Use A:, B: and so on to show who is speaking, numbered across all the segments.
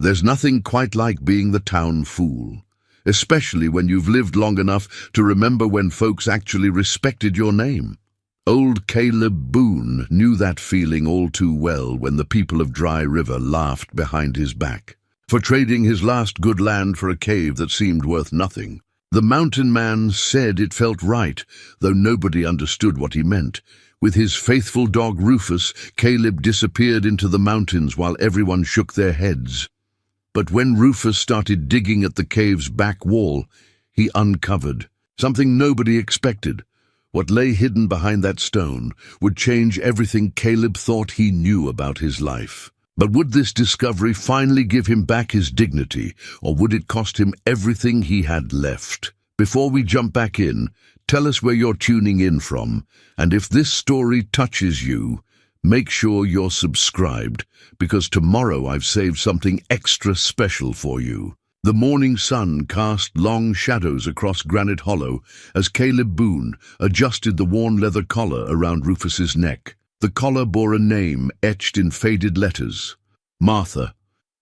A: There's nothing quite like being the town fool, especially when you've lived long enough to remember when folks actually respected your name. Old Caleb Boone knew that feeling all too well when the people of Dry River laughed behind his back for trading his last good land for a cave that seemed worth nothing. The mountain man said it felt right, though nobody understood what he meant. With his faithful dog Rufus, Caleb disappeared into the mountains while everyone shook their heads. But when Rufus started digging at the cave's back wall, he uncovered something nobody expected. What lay hidden behind that stone would change everything Caleb thought he knew about his life. But would this discovery finally give him back his dignity, or would it cost him everything he had left? Before we jump back in, tell us where you're tuning in from, and if this story touches you, make sure you're subscribed, because tomorrow I've saved something extra special for you. The morning sun cast long shadows across Granite Hollow as Caleb Boone adjusted the worn leather collar around Rufus's neck. The collar bore a name etched in faded letters: Martha,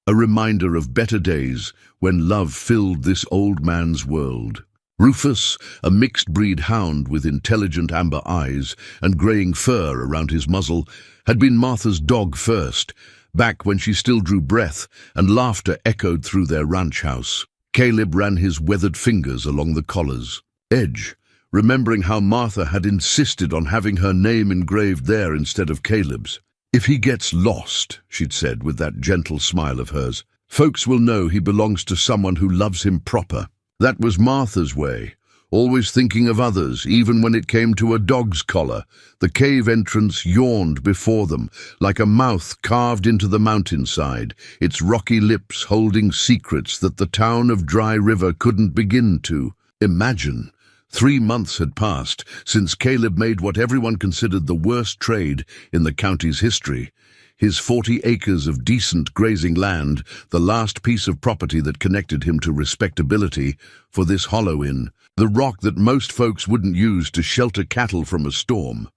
A: a reminder of better days when love filled this old man's world. Rufus, a mixed-breed hound with intelligent amber eyes and greying fur around his muzzle, had been Martha's dog first, back when she still drew breath and laughter echoed through their ranch house. Caleb ran his weathered fingers along the collar's edge, remembering how Martha had insisted on having her name engraved there instead of Caleb's. "If he gets lost," she'd said with that gentle smile of hers, "folks will know he belongs to someone who loves him proper." That was Martha's way, always thinking of others, even when it came to a dog's collar. The cave entrance yawned before them, like a mouth carved into the mountainside, its rocky lips holding secrets that the town of Dry River couldn't begin to imagine. 3 months had passed since Caleb made what everyone considered the worst trade in the county's history. His 40 acres of decent grazing land, the last piece of property that connected him to respectability, for this hollow inn, the rock that most folks wouldn't use to shelter cattle from a storm.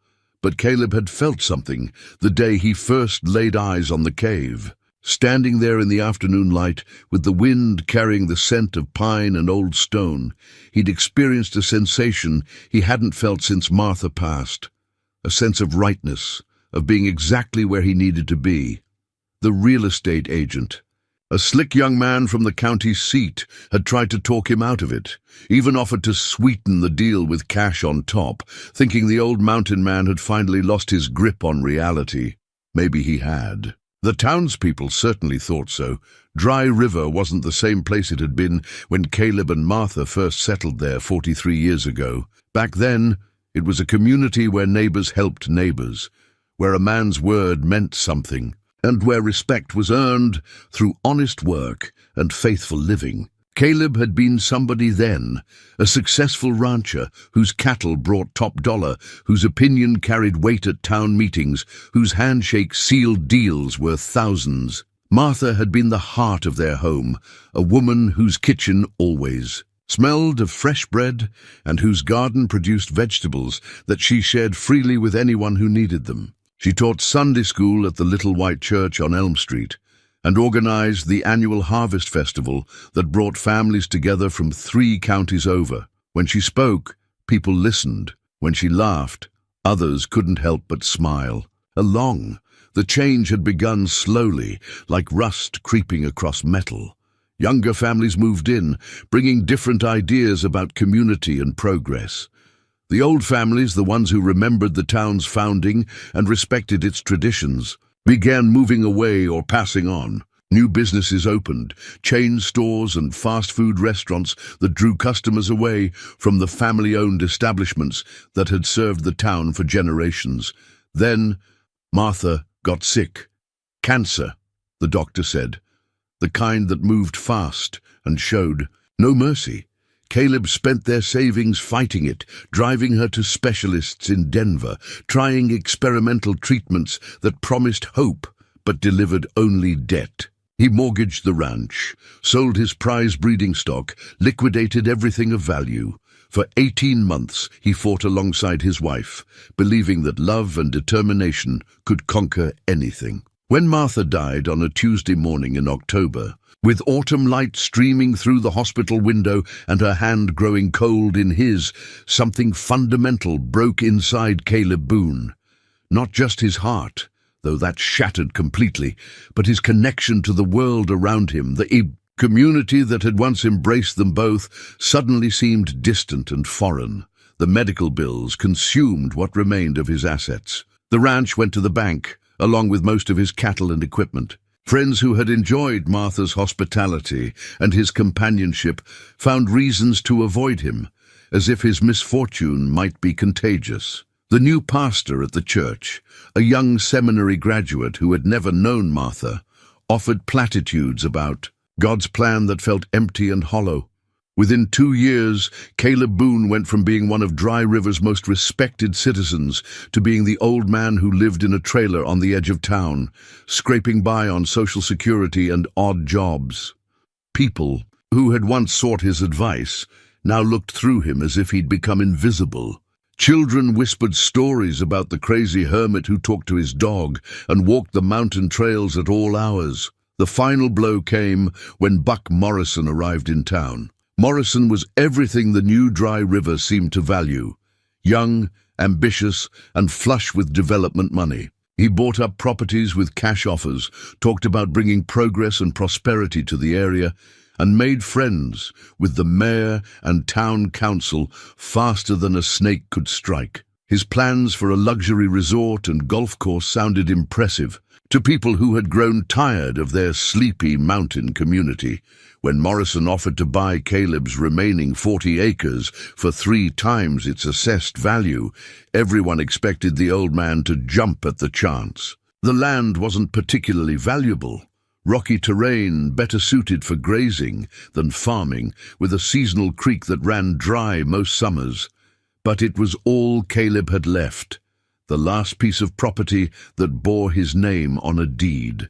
A: But Caleb had felt something the day he first laid eyes on the cave. Standing there in the afternoon light, with the wind carrying the scent of pine and old stone, he'd experienced a sensation he hadn't felt since Martha passed, a sense of rightness, of being exactly where he needed to be. The real estate agent, a slick young man from the county seat, had tried to talk him out of it, even offered to sweeten the deal with cash on top, thinking the old mountain man had finally lost his grip on reality. Maybe he had. The townspeople certainly thought so. Dry River wasn't the same place it had been when Caleb and Martha first settled there 43 years ago. Back then, it was a community where neighbors helped neighbors, where a man's word meant something, and where respect was earned through honest work and faithful living. Caleb had been somebody then, a successful rancher whose cattle brought top dollar, whose opinion carried weight at town meetings, whose handshake sealed deals worth thousands. Martha had been the heart of their home, a woman whose kitchen always smelled of fresh bread and whose garden produced vegetables that she shared freely with anyone who needed them. She taught Sunday school at the Little White Church on Elm Street and organized the annual Harvest Festival that brought families together from 3 counties over. When she spoke, people listened. When she laughed, others couldn't help but smile. The change had begun slowly, like rust creeping across metal. Younger families moved in, bringing different ideas about community and progress. The old families, the ones who remembered the town's founding and respected its traditions, began moving away or passing on. New businesses opened, chain stores and fast food restaurants that drew customers away from the family-owned establishments that had served the town for generations. Then Martha got sick. Cancer, the doctor said, the kind that moved fast and showed no mercy. Caleb spent their savings fighting it, driving her to specialists in Denver, trying experimental treatments that promised hope but delivered only debt. He mortgaged the ranch, sold his prize breeding stock, liquidated everything of value. For 18 months he fought alongside his wife, believing that love and determination could conquer anything. When Martha died on a Tuesday morning in October, with autumn light streaming through the hospital window and her hand growing cold in his, something fundamental broke inside Caleb Boone. Not just his heart, though that shattered completely, but his connection to the world around him. The community that had once embraced them both suddenly seemed distant and foreign. The medical bills consumed what remained of his assets. The ranch went to the bank, along with most of his cattle and equipment. Friends who had enjoyed Martha's hospitality and his companionship found reasons to avoid him, as if his misfortune might be contagious. The new pastor at the church, a young seminary graduate who had never known Martha, offered platitudes about God's plan that felt empty and hollow. Within 2 years, Caleb Boone went from being one of Dry River's most respected citizens to being the old man who lived in a trailer on the edge of town, scraping by on Social Security and odd jobs. People who had once sought his advice now looked through him as if he'd become invisible. Children whispered stories about the crazy hermit who talked to his dog and walked the mountain trails at all hours. The final blow came when Buck Morrison arrived in town. Morrison was everything the new Dry River seemed to value. Young, ambitious, and flush with development money. He bought up properties with cash offers, talked about bringing progress and prosperity to the area, and made friends with the mayor and town council faster than a snake could strike. His plans for a luxury resort and golf course sounded impressive to people who had grown tired of their sleepy mountain community. When Morrison offered to buy Caleb's remaining 40 acres for 3 times its assessed value, everyone expected the old man to jump at the chance. The land wasn't particularly valuable. Rocky terrain better suited for grazing than farming, with a seasonal creek that ran dry most summers. But it was all Caleb had left, the last piece of property that bore his name on a deed.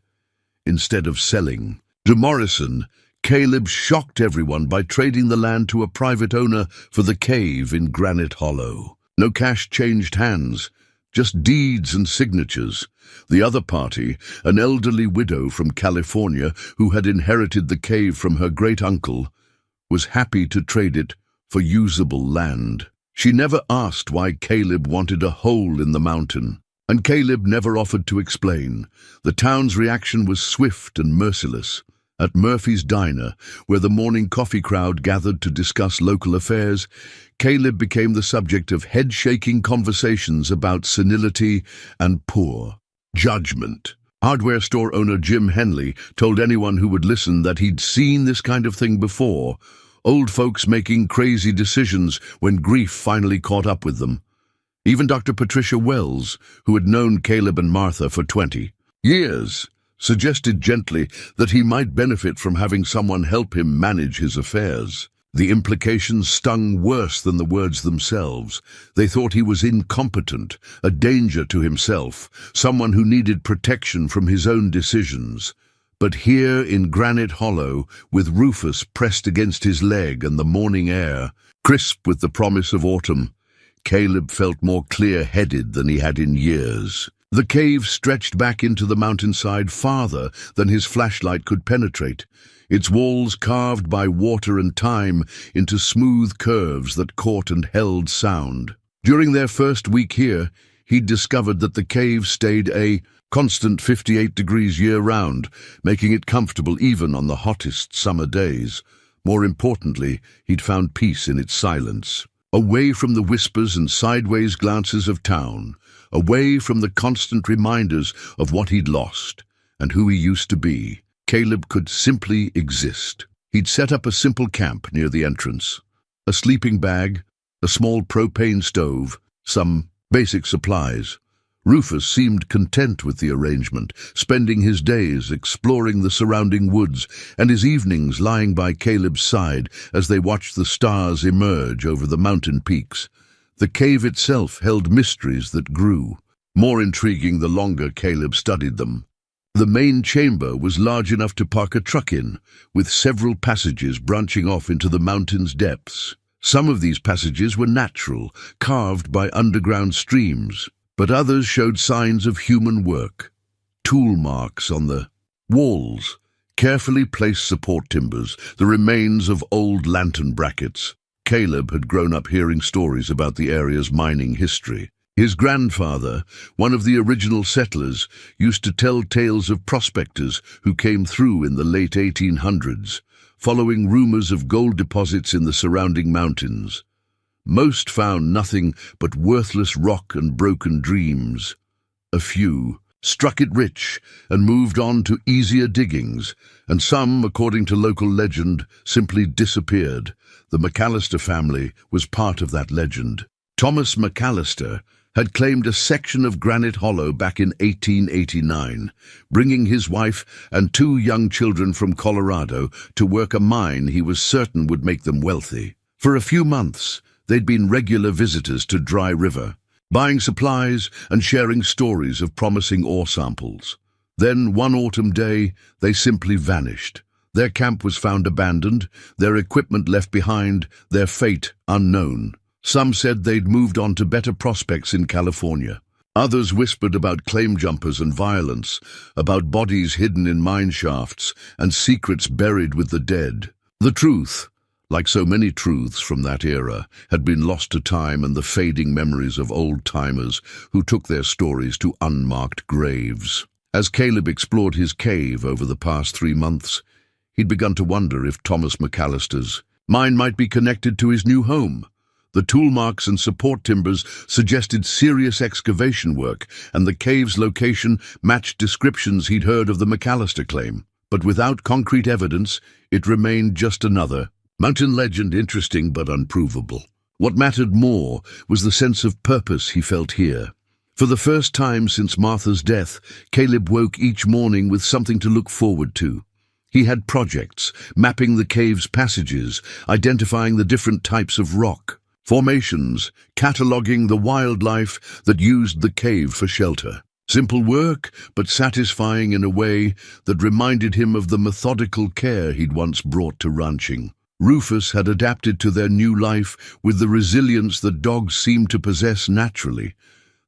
A: Instead of selling to Morrison, Caleb shocked everyone by trading the land to a private owner for the cave in Granite Hollow. No cash changed hands, just deeds and signatures. The other party, an elderly widow from California who had inherited the cave from her great-uncle, was happy to trade it for usable land. She never asked why Caleb wanted a hole in the mountain, and Caleb never offered to explain. The town's reaction was swift and merciless. At Murphy's Diner, where the morning coffee crowd gathered to discuss local affairs, Caleb became the subject of head-shaking conversations about senility and poor judgment. Hardware store owner Jim Henley told anyone who would listen that he'd seen this kind of thing before, old folks making crazy decisions when grief finally caught up with them. Even Dr. Patricia Wells, who had known Caleb and Martha for 20 years, suggested gently that he might benefit from having someone help him manage his affairs. The implications stung worse than the words themselves. They thought he was incompetent, a danger to himself, someone who needed protection from his own decisions. But here in Granite Hollow, with Rufus pressed against his leg and the morning air, crisp with the promise of autumn, Caleb felt more clear-headed than he had in years. The cave stretched back into the mountainside farther than his flashlight could penetrate, its walls carved by water and time into smooth curves that caught and held sound. During their first week here, he'd discovered that the cave stayed a constant 58 degrees year-round, making it comfortable even on the hottest summer days. More importantly, he'd found peace in its silence. Away from the whispers and sideways glances of town, away from the constant reminders of what he'd lost and who he used to be, Caleb could simply exist. He'd set up a simple camp near the entrance. A sleeping bag, a small propane stove, some basic supplies. Rufus seemed content with the arrangement, spending his days exploring the surrounding woods and his evenings lying by Caleb's side as they watched the stars emerge over the mountain peaks. The cave itself held mysteries that grew, more intriguing the longer Caleb studied them. The main chamber was large enough to park a truck in, with several passages branching off into the mountain's depths. Some of these passages were natural, carved by underground streams, but others showed signs of human work. tool marks on the walls, carefully placed support timbers, the remains of old lantern brackets. Caleb had grown up hearing stories about the area's mining history. His grandfather, one of the original settlers, used to tell tales of prospectors who came through in the late 1800s, following rumors of gold deposits in the surrounding mountains. Most found nothing but worthless rock and broken dreams. A few struck it rich and moved on to easier diggings, and some, according to local legend, simply disappeared. The McAllister family was part of that legend. Thomas McAllister had claimed a section of Granite Hollow back in 1889, bringing his wife and 2 young children from Colorado to work a mine he was certain would make them wealthy. For a few months, they'd been regular visitors to Dry River, buying supplies and sharing stories of promising ore samples. Then, one autumn day, they simply vanished. Their camp was found abandoned, their equipment left behind, their fate unknown. Some said they'd moved on to better prospects in California. Others whispered about claim jumpers and violence, about bodies hidden in mine shafts and secrets buried with the dead. The truth, like so many truths from that era, had been lost to time and the fading memories of old-timers who took their stories to unmarked graves. As Caleb explored his cave over the past 3 months, he'd begun to wonder if Thomas McAllister's mine might be connected to his new home. The tool marks and support timbers suggested serious excavation work, and the cave's location matched descriptions he'd heard of the McAllister claim. But without concrete evidence, it remained just another mountain legend, interesting but unprovable. What mattered more was the sense of purpose he felt here. For the first time since Martha's death, Caleb woke each morning with something to look forward to. He had projects, mapping the cave's passages, identifying the different types of rock, formations, cataloguing the wildlife that used the cave for shelter. Simple work, but satisfying in a way that reminded him of the methodical care he'd once brought to ranching. Rufus had adapted to their new life with the resilience that dogs seemed to possess naturally.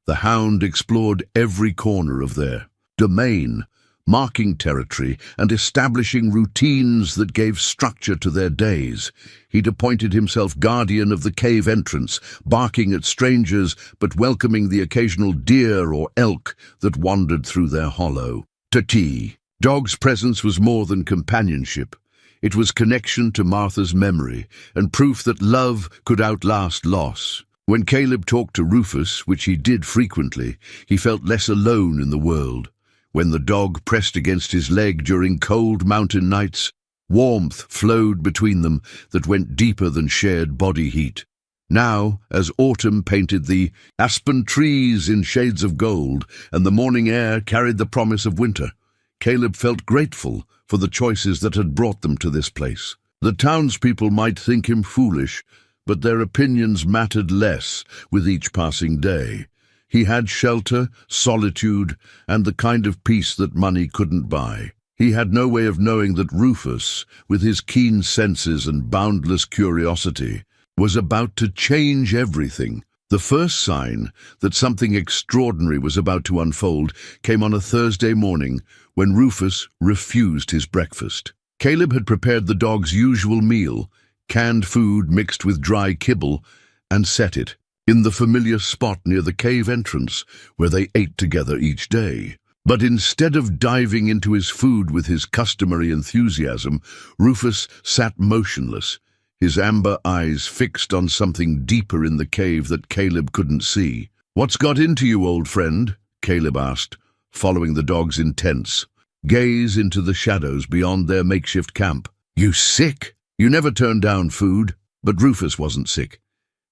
A: The hound explored every corner of their domain, marking territory and establishing routines that gave structure to their days. He'd appointed himself guardian of the cave entrance, barking at strangers but welcoming the occasional deer or elk that wandered through their hollow. Tati. Dog's presence was more than companionship. It was connection to Martha's memory and proof that love could outlast loss. When Caleb talked to Rufus, which he did frequently, he felt less alone in the world. When the dog pressed against his leg during cold mountain nights, warmth flowed between them that went deeper than shared body heat. Now, as autumn painted the aspen trees in shades of gold and the morning air carried the promise of winter, Caleb felt grateful for the choices that had brought them to this place. The townspeople might think him foolish, but their opinions mattered less with each passing day. He had shelter, solitude, and the kind of peace that money couldn't buy. He had no way of knowing that Rufus, with his keen senses and boundless curiosity, was about to change everything. The first sign that something extraordinary was about to unfold came on a Thursday morning when Rufus refused his breakfast. Caleb had prepared the dog's usual meal, canned food mixed with dry kibble, and set it in the familiar spot near the cave entrance where they ate together each day. But instead of diving into his food with his customary enthusiasm, Rufus sat motionless, his amber eyes fixed on something deeper in the cave that Caleb couldn't see. "What's got into you, old friend?" Caleb asked, following the dog's intense gaze into the shadows beyond their makeshift camp. "You sick? You never turn down food." But Rufus wasn't sick.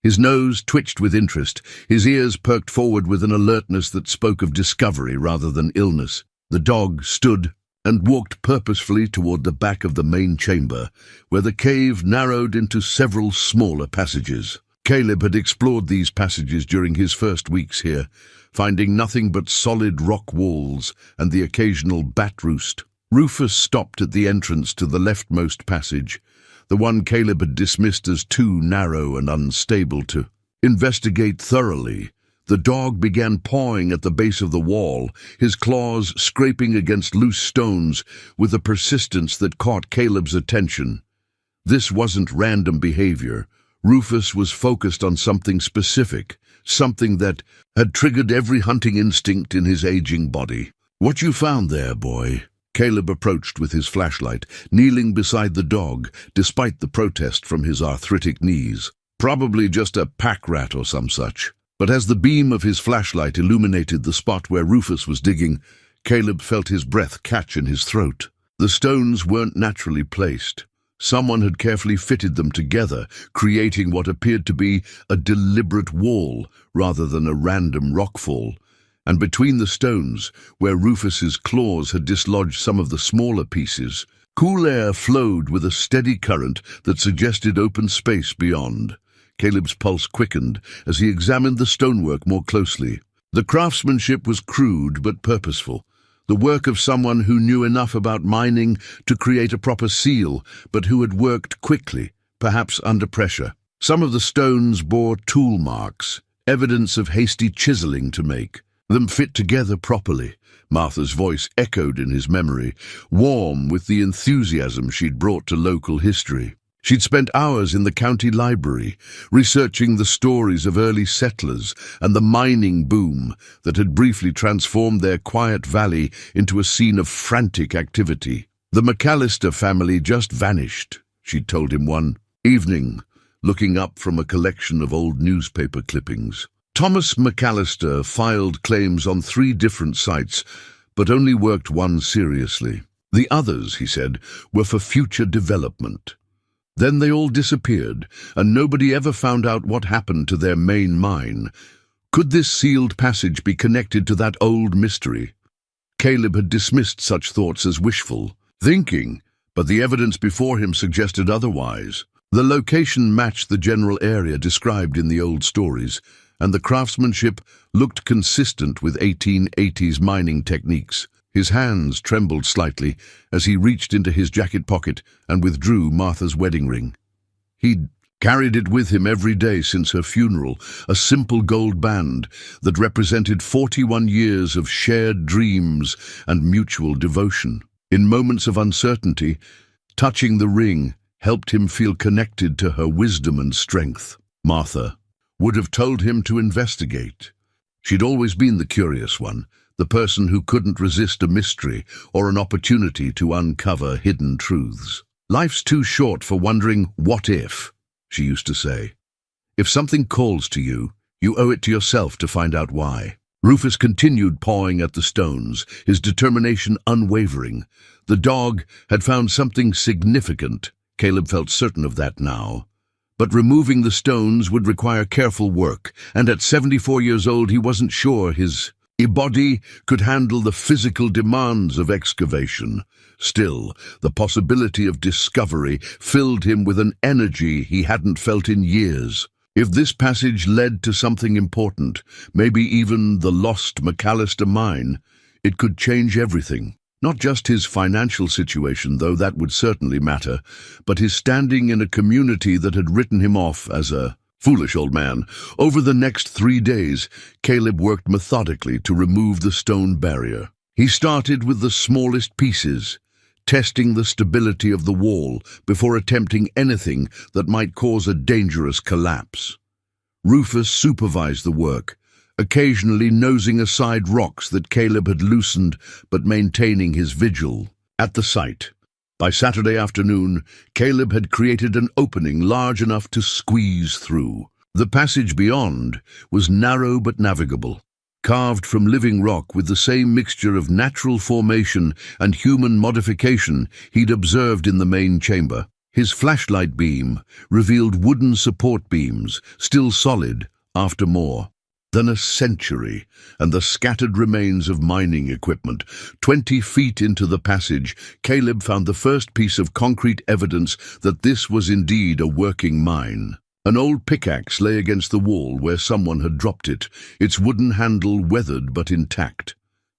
A: His nose twitched with interest, his ears perked forward with an alertness that spoke of discovery rather than illness. The dog stood and walked purposefully toward the back of the main chamber, where the cave narrowed into several smaller passages. Caleb had explored these passages during his first weeks here, finding nothing but solid rock walls and the occasional bat roost. Rufus stopped at the entrance to the leftmost passage, the one Caleb had dismissed as too narrow and unstable to investigate thoroughly. The dog began pawing at the base of the wall, his claws scraping against loose stones with a persistence that caught Caleb's attention. This wasn't random behavior. Rufus was focused on something specific, something that had triggered every hunting instinct in his aging body. "What you found there, boy?" Caleb approached with his flashlight, kneeling beside the dog, despite the protest from his arthritic knees. "Probably just a pack rat or some such." But as the beam of his flashlight illuminated the spot where Rufus was digging, Caleb felt his breath catch in his throat. The stones weren't naturally placed. Someone had carefully fitted them together, creating what appeared to be a deliberate wall rather than a random rockfall. And between the stones, where Rufus's claws had dislodged some of the smaller pieces, cool air flowed with a steady current that suggested open space beyond. Caleb's pulse quickened as he examined the stonework more closely. The craftsmanship was crude but purposeful, the work of someone who knew enough about mining to create a proper seal, but who had worked quickly, perhaps under pressure. Some of the stones bore tool marks, evidence of hasty chiseling to make them fit together properly. Martha's voice echoed in his memory, warm with the enthusiasm she'd brought to local history. She'd spent hours in the county library, researching the stories of early settlers and the mining boom that had briefly transformed their quiet valley into a scene of frantic activity. "The McAllister family just vanished," she'd told him one evening, looking up from a collection of old newspaper clippings. Thomas McAllister filed claims on 3 different sites, but only worked one seriously. The others, he said, were for future development. Then they all disappeared, and nobody ever found out what happened to their main mine. Could this sealed passage be connected to that old mystery? Caleb had dismissed such thoughts as wishful thinking, but the evidence before him suggested otherwise. The location matched the general area described in the old stories, and the craftsmanship looked consistent with 1880s mining techniques. His hands trembled slightly as he reached into his jacket pocket and withdrew Martha's wedding ring. He'd carried it with him every day since her funeral, a simple gold band that represented 41 years of shared dreams and mutual devotion. In moments of uncertainty, touching the ring helped him feel connected to her wisdom and strength. Martha would have told him to investigate. She'd always been the curious one, the person who couldn't resist a mystery or an opportunity to uncover hidden truths. "Life's too short for wondering what if," she used to say. "If something calls to you, you owe it to yourself to find out why." Rufus continued pawing at the stones, his determination unwavering. The dog had found something significant. Caleb felt certain of that now. But removing the stones would require careful work, and at 74 years old he wasn't sure his body could handle the physical demands of excavation. Still, the possibility of discovery filled him with an energy he hadn't felt in years. If this passage led to something important, maybe even the lost McAllister mine, it could change everything. Not just his financial situation, though that would certainly matter, but his standing in a community that had written him off as a foolish old man. Over the next 3 days, Caleb worked methodically to remove the stone barrier. He started with the smallest pieces, testing the stability of the wall before attempting anything that might cause a dangerous collapse. Rufus supervised the work, occasionally nosing aside rocks that Caleb had loosened but maintaining his vigil. At the site, by Saturday afternoon, Caleb had created an opening large enough to squeeze through. The passage beyond was narrow but navigable, carved from living rock with the same mixture of natural formation and human modification he'd observed in the main chamber. His flashlight beam revealed wooden support beams, still solid after more than a century, and the scattered remains of mining equipment. 20 feet into the passage, Caleb found the first piece of concrete evidence that this was indeed a working mine. An old pickaxe lay against the wall where someone had dropped it, its wooden handle weathered but intact.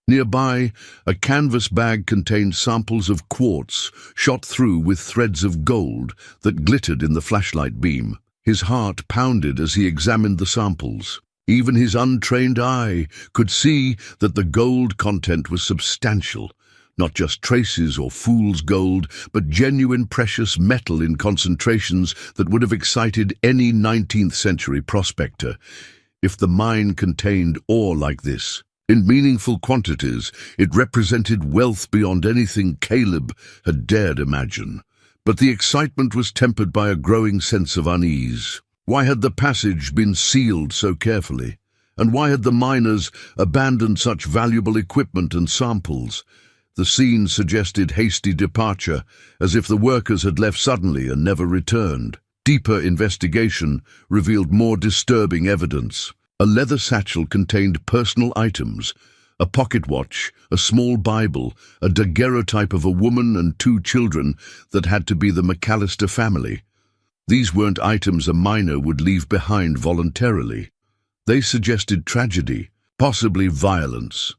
A: Nearby, a canvas bag contained samples of quartz shot through with threads of gold that glittered in the flashlight beam. His heart pounded as he examined the samples. Even his untrained eye could see that the gold content was substantial, not just traces or fool's gold, but genuine precious metal in concentrations that would have excited any 19th century prospector. If the mine contained ore like this, in meaningful quantities, it represented wealth beyond anything Caleb had dared imagine. But the excitement was tempered by a growing sense of unease. Why had the passage been sealed so carefully? And why had the miners abandoned such valuable equipment and samples? The scene suggested hasty departure, as if the workers had left suddenly and never returned. Deeper investigation revealed more disturbing evidence. A leather satchel contained personal items, a pocket watch, a small Bible, a daguerreotype of a woman and 2 children that had to be the McAllister family. These weren't items a miner would leave behind voluntarily. They suggested tragedy, possibly violence.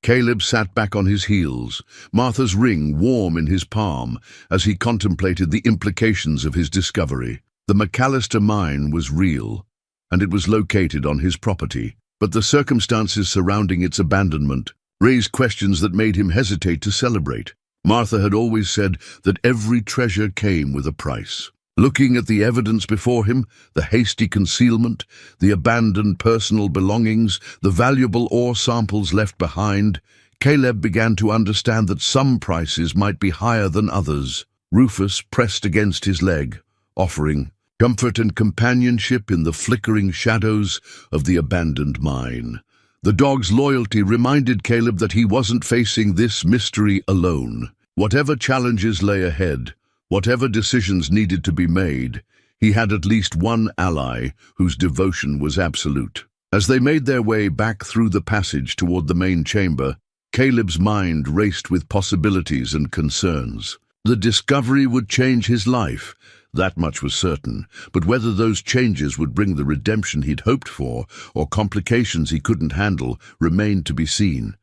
A: Caleb sat back on his heels, Martha's ring warm in his palm, as he contemplated the implications of his discovery. The McAllister mine was real, and it was located on his property, but the circumstances surrounding its abandonment raised questions that made him hesitate to celebrate. Martha had always said that every treasure came with a price. Looking at the evidence before him, the hasty concealment, the abandoned personal belongings, the valuable ore samples left behind, Caleb began to understand that some prices might be higher than others. Rufus pressed against his leg, offering comfort and companionship in the flickering shadows of the abandoned mine. The dog's loyalty reminded Caleb that he wasn't facing this mystery alone. Whatever challenges lay ahead, whatever decisions needed to be made, he had at least one ally whose devotion was absolute. As they made their way back through the passage toward the main chamber, Caleb's mind raced with possibilities and concerns. The discovery would change his life, that much was certain, but whether those changes would bring the redemption he'd hoped for, or complications he couldn't handle, remained to be seen.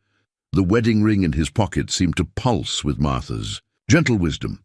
A: The wedding ring in his pocket seemed to pulse with Martha's gentle wisdom.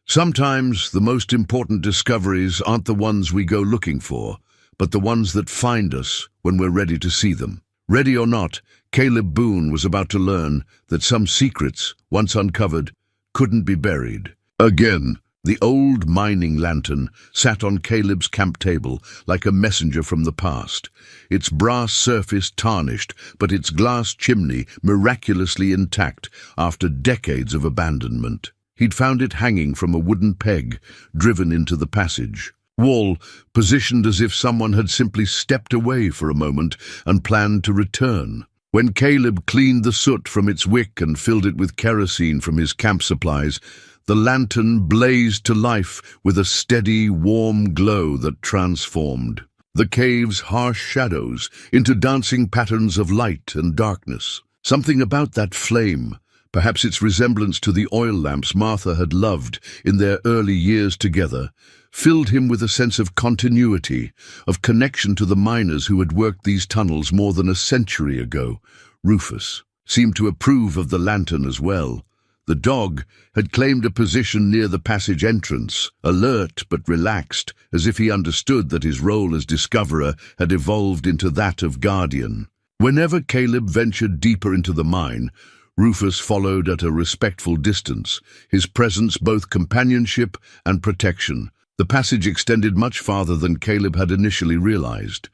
A: Sometimes the most important discoveries aren't the ones we go looking for, but the ones that find us when we're ready to see them. Ready or not, Caleb Boone was about to learn that some secrets, once uncovered, couldn't be buried. Again, the old mining lantern sat on Caleb's camp table like a messenger from the past, its brass surface tarnished, but its glass chimney miraculously intact after decades of abandonment. He'd found it hanging from a wooden peg driven into the passage wall, positioned as if someone had simply stepped away for a moment and planned to return. When Caleb cleaned the soot from its wick and filled it with kerosene from his camp supplies, the lantern blazed to life with a steady, warm glow that transformed the cave's harsh shadows into dancing patterns of light and darkness. Something about that flame, perhaps its resemblance to the oil lamps Martha had loved in their early years together, filled him with a sense of continuity, of connection to the miners who had worked these tunnels more than a century ago. Rufus seemed to approve of the lantern as well. The dog had claimed a position near the passage entrance, alert but relaxed, as if he understood that his role as discoverer had evolved into that of guardian. Whenever Caleb ventured deeper into the mine, Rufus followed at a respectful distance, his presence both companionship and protection. The passage extended much farther than Caleb had initially realized.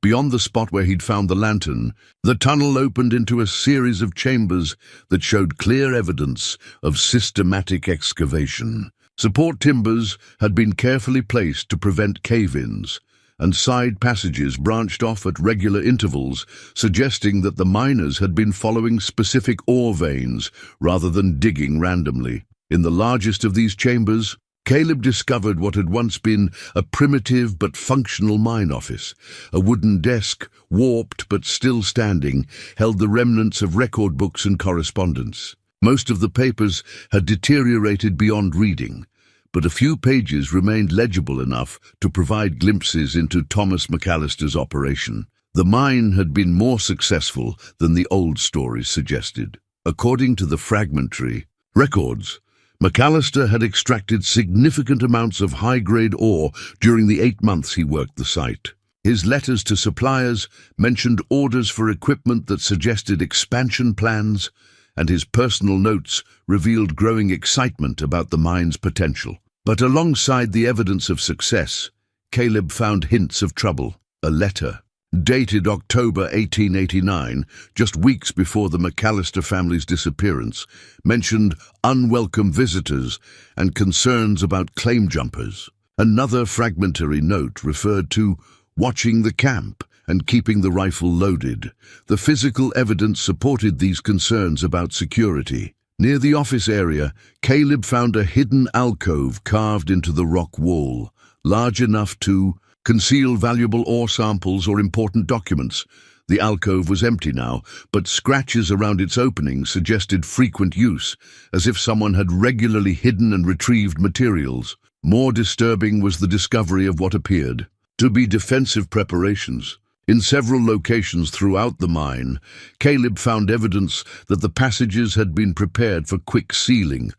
A: Beyond the spot where he'd found the lantern, the tunnel opened into a series of chambers that showed clear evidence of systematic excavation. Support timbers had been carefully placed to prevent cave-ins, and side passages branched off at regular intervals, suggesting that the miners had been following specific ore veins rather than digging randomly. In the largest of these chambers, Caleb discovered what had once been a primitive but functional mine office. A wooden desk, warped but still standing, held the remnants of record books and correspondence. Most of the papers had deteriorated beyond reading, but a few pages remained legible enough to provide glimpses into Thomas McAllister's operation. The mine had been more successful than the old stories suggested. According to the fragmentary records, McAllister had extracted significant amounts of high-grade ore during the 8 months he worked the site. His letters to suppliers mentioned orders for equipment that suggested expansion plans, and his personal notes revealed growing excitement about the mine's potential. But alongside the evidence of success, Caleb found hints of trouble. A letter, dated October 1889, just weeks before the McAllister family's disappearance, mentioned unwelcome visitors and concerns about claim jumpers. Another fragmentary note referred to watching the camp and keeping the rifle loaded. The physical evidence supported these concerns about security. Near the office area, Caleb found a hidden alcove carved into the rock wall, large enough to conceal valuable ore samples or important documents. The alcove was empty now, but scratches around its opening suggested frequent use, as if someone had regularly hidden and retrieved materials. More disturbing was the discovery of what appeared to be defensive preparations. In several locations throughout the mine, Caleb found evidence that the passages had been prepared for quick sealing.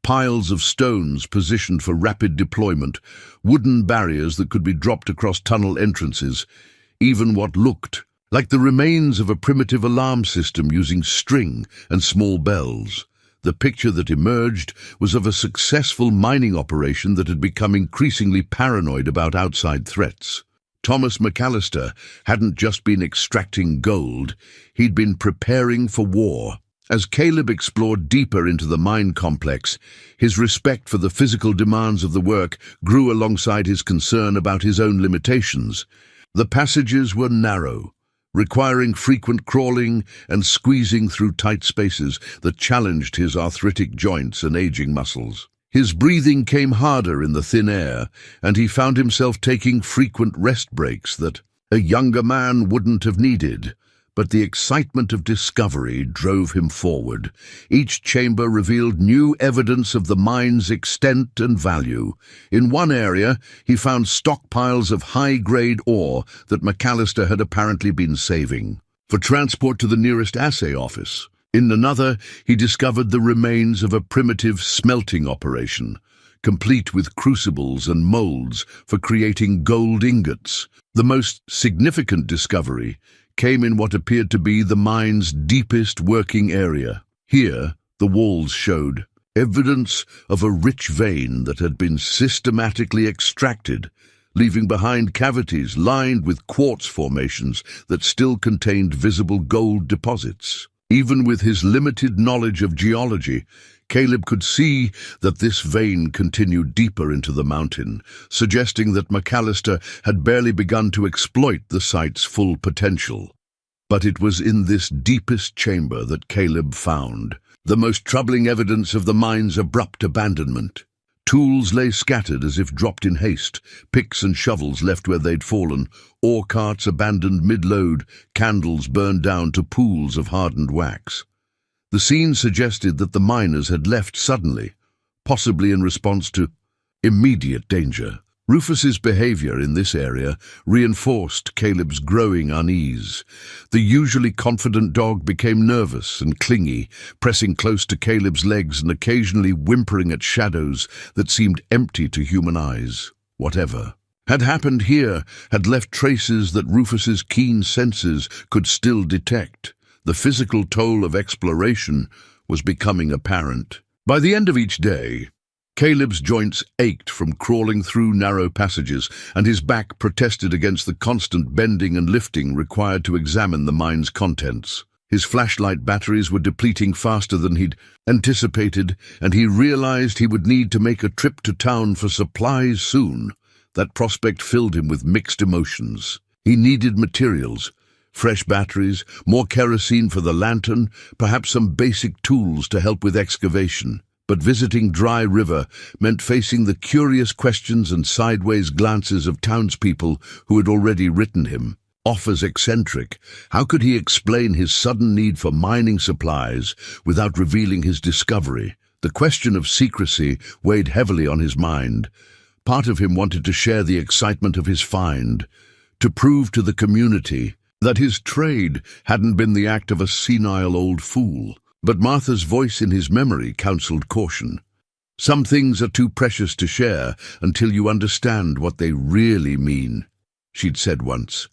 A: Piles of stones positioned for rapid deployment, wooden barriers that could be dropped across tunnel entrances, even what looked like the remains of a primitive alarm system using string and small bells. The picture that emerged was of a successful mining operation that had become increasingly paranoid about outside threats. Thomas McAllister hadn't just been extracting gold, he'd been preparing for war. As Caleb explored deeper into the mine complex, his respect for the physical demands of the work grew alongside his concern about his own limitations. The passages were narrow, requiring frequent crawling and squeezing through tight spaces that challenged his arthritic joints and aging muscles. His breathing came harder in the thin air, and he found himself taking frequent rest breaks that a younger man wouldn't have needed. But the excitement of discovery drove him forward. Each chamber revealed new evidence of the mine's extent and value. In one area, he found stockpiles of high-grade ore that McAllister had apparently been saving for transport to the nearest assay office. In another, he discovered the remains of a primitive smelting operation, complete with crucibles and molds for creating gold ingots. The most significant discovery came in what appeared to be the mine's deepest working area. Here, the walls showed evidence of a rich vein that had been systematically extracted, leaving behind cavities lined with quartz formations that still contained visible gold deposits. Even with his limited knowledge of geology, Caleb could see that this vein continued deeper into the mountain, suggesting that McAllister had barely begun to exploit the site's full potential. But it was in this deepest chamber that Caleb found the most troubling evidence of the mine's abrupt abandonment. Tools lay scattered as if dropped in haste, picks and shovels left where they'd fallen, ore carts abandoned mid-load, candles burned down to pools of hardened wax. The scene suggested that the miners had left suddenly, possibly in response to immediate danger. Rufus's behavior in this area reinforced Caleb's growing unease. The usually confident dog became nervous and clingy, pressing close to Caleb's legs and occasionally whimpering at shadows that seemed empty to human eyes. Whatever had happened here had left traces that Rufus's keen senses could still detect. The physical toll of exploration was becoming apparent. By the end of each day, Caleb's joints ached from crawling through narrow passages, and his back protested against the constant bending and lifting required to examine the mine's contents. His flashlight batteries were depleting faster than he'd anticipated, and he realized he would need to make a trip to town for supplies soon. That prospect filled him with mixed emotions. He needed materials, fresh batteries, more kerosene for the lantern, perhaps some basic tools to help with excavation. But visiting Dry River meant facing the curious questions and sideways glances of townspeople who had already written him. Off as eccentric, how could he explain his sudden need for mining supplies without revealing his discovery? The question of secrecy weighed heavily on his mind. Part of him wanted to share the excitement of his find, to prove to the community that his trade hadn't been the act of a senile old fool. But Martha's voice in his memory counseled caution. Some things are too precious to share until you understand what they really mean. she'd said once,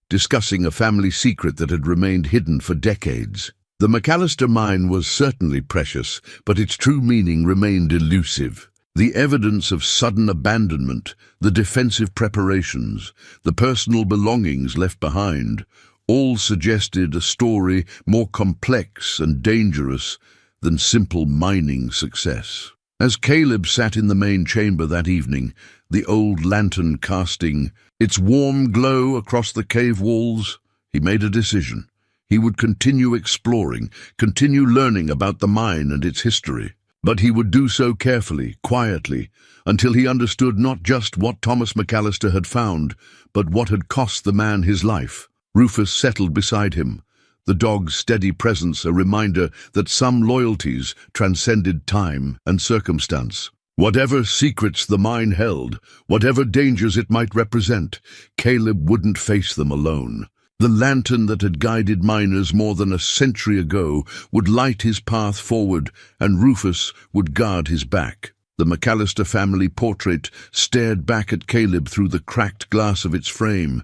A: discussing a family secret that had remained hidden for decades. The McAllister mine was certainly precious, but its true meaning remained elusive. The evidence of sudden abandonment, the defensive preparations, the personal belongings left behind, all suggested a story more complex and dangerous than simple mining success. As Caleb sat in the main chamber that evening, the old lantern casting its warm glow across the cave walls, he made a decision. He would continue exploring, continue learning about the mine and its history. But he would do so carefully, quietly, until he understood not just what Thomas McAllister had found, but what had cost the man his life. Rufus settled beside him, the dog's steady presence a reminder that some loyalties transcended time and circumstance. Whatever secrets the mine held, whatever dangers it might represent, Caleb wouldn't face them alone. The lantern that had guided miners more than a century ago would light his path forward, and Rufus would guard his back. The McAllister family portrait stared back at Caleb through the cracked glass of its frame,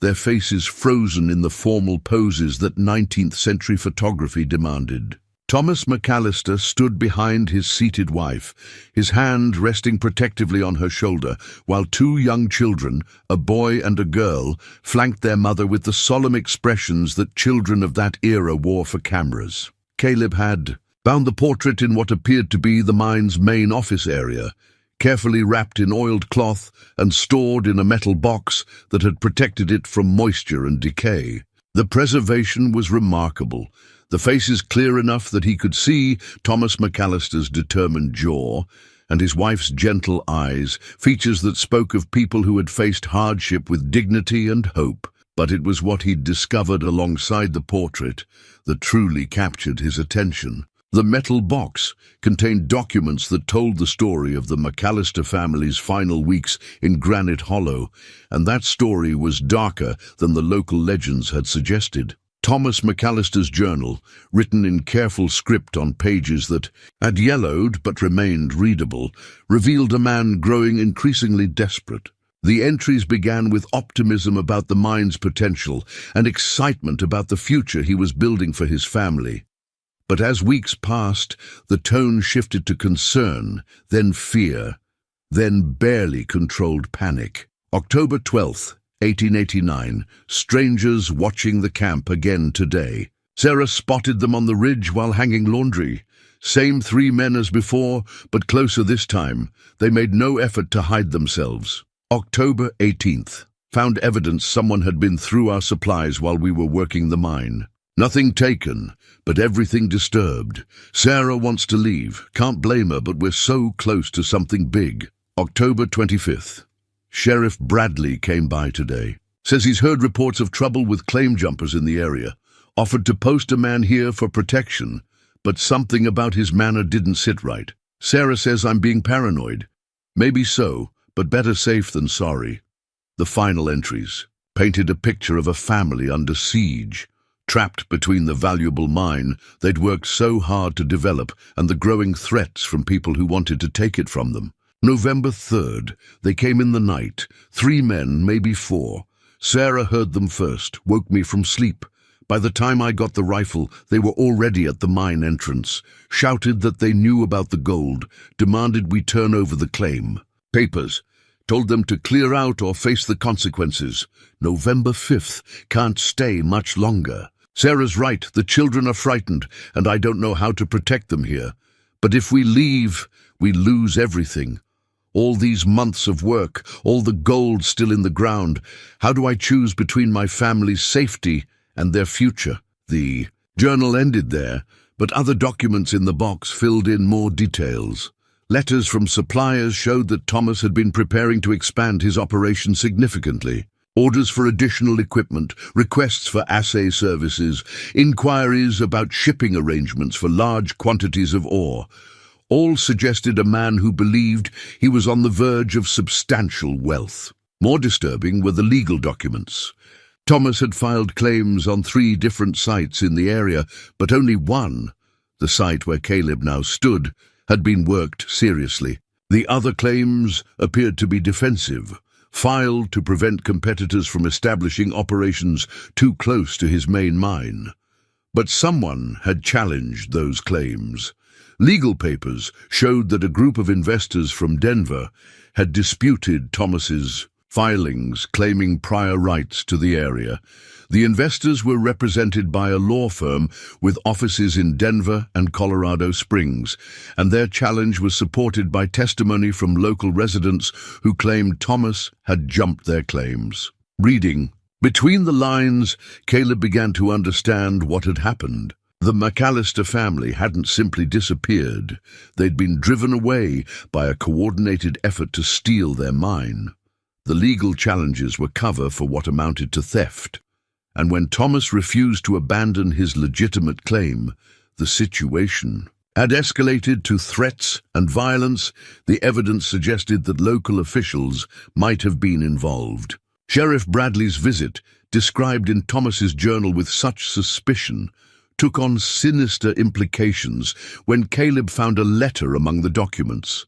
A: their faces frozen in the formal poses that 19th-century photography demanded. Thomas McAllister stood behind his seated wife, his hand resting protectively on her shoulder, while two young children, a boy and a girl, flanked their mother with the solemn expressions that children of that era wore for cameras. Caleb had bound the portrait in what appeared to be the mine's main office area, carefully wrapped in oiled cloth and stored in a metal box that had protected it from moisture and decay. The preservation was remarkable. The faces clear enough that he could see Thomas McAllister's determined jaw and his wife's gentle eyes, features that spoke of people who had faced hardship with dignity and hope. But it was what he'd discovered alongside the portrait that truly captured his attention. The metal box contained documents that told the story of the McAllister family's final weeks in Granite Hollow, and that story was darker than the local legends had suggested. Thomas McAllister's journal, written in careful script on pages that had yellowed but remained readable, revealed a man growing increasingly desperate. The entries began with optimism about the mine's potential and excitement about the future he was building for his family. But as weeks passed, the tone shifted to concern, then fear, then barely controlled panic. October 12th, 1889, strangers watching the camp again today. Sarah spotted them on the ridge while hanging laundry. Same three men as before, but closer this time. They made no effort to hide themselves. October 18th, found evidence someone had been through our supplies while we were working the mine. Nothing taken, but everything disturbed. Sarah wants to leave. Can't blame her, but we're so close to something big. October 25th. Sheriff Bradley came by today. Says he's heard reports of trouble with claim jumpers in the area. Offered to post a man here for protection, but something about his manner didn't sit right. Sarah says I'm being paranoid. Maybe so, but better safe than sorry. The final entries painted a picture of a family under siege, trapped between the valuable mine they'd worked so hard to develop and the growing threats from people who wanted to take it from them. November 3rd, they came in the night, 3 men, maybe 4. Sarah heard them first, woke me from sleep. By the time I got the rifle, they were already at the mine entrance, shouted that they knew about the gold, demanded we turn over the claim. Papers, told them to clear out or face the consequences. November 5th, can't stay much longer. Sarah's right, the children are frightened, and I don't know how to protect them here. But if we leave, we lose everything. All these months of work, all the gold still in the ground. How do I choose between my family's safety and their future? The journal ended there, but other documents in the box filled in more details. Letters from suppliers showed that Thomas had been preparing to expand his operation significantly. Orders for additional equipment, requests for assay services, inquiries about shipping arrangements for large quantities of ore. All suggested a man who believed he was on the verge of substantial wealth. More disturbing were the legal documents. Thomas had filed claims on 3 different sites in the area, but only one, the site where Caleb now stood, had been worked seriously. The other claims appeared to be defensive, filed to prevent competitors from establishing operations too close to his main mine. But someone had challenged those claims. Legal papers showed that a group of investors from Denver had disputed Thomas's filings claiming prior rights to the area. The investors were represented by a law firm with offices in Denver and Colorado Springs, and their challenge was supported by testimony from local residents who claimed Thomas had jumped their claims. Reading between the lines, Caleb began to understand what had happened. The McAllister family hadn't simply disappeared. They'd been driven away by a coordinated effort to steal their mine. The legal challenges were cover for what amounted to theft. And when Thomas refused to abandon his legitimate claim, the situation had escalated to threats and violence. The evidence suggested that local officials might have been involved. Sheriff Bradley's visit, described in Thomas's journal with such suspicion, took on sinister implications when Caleb found a letter among the documents.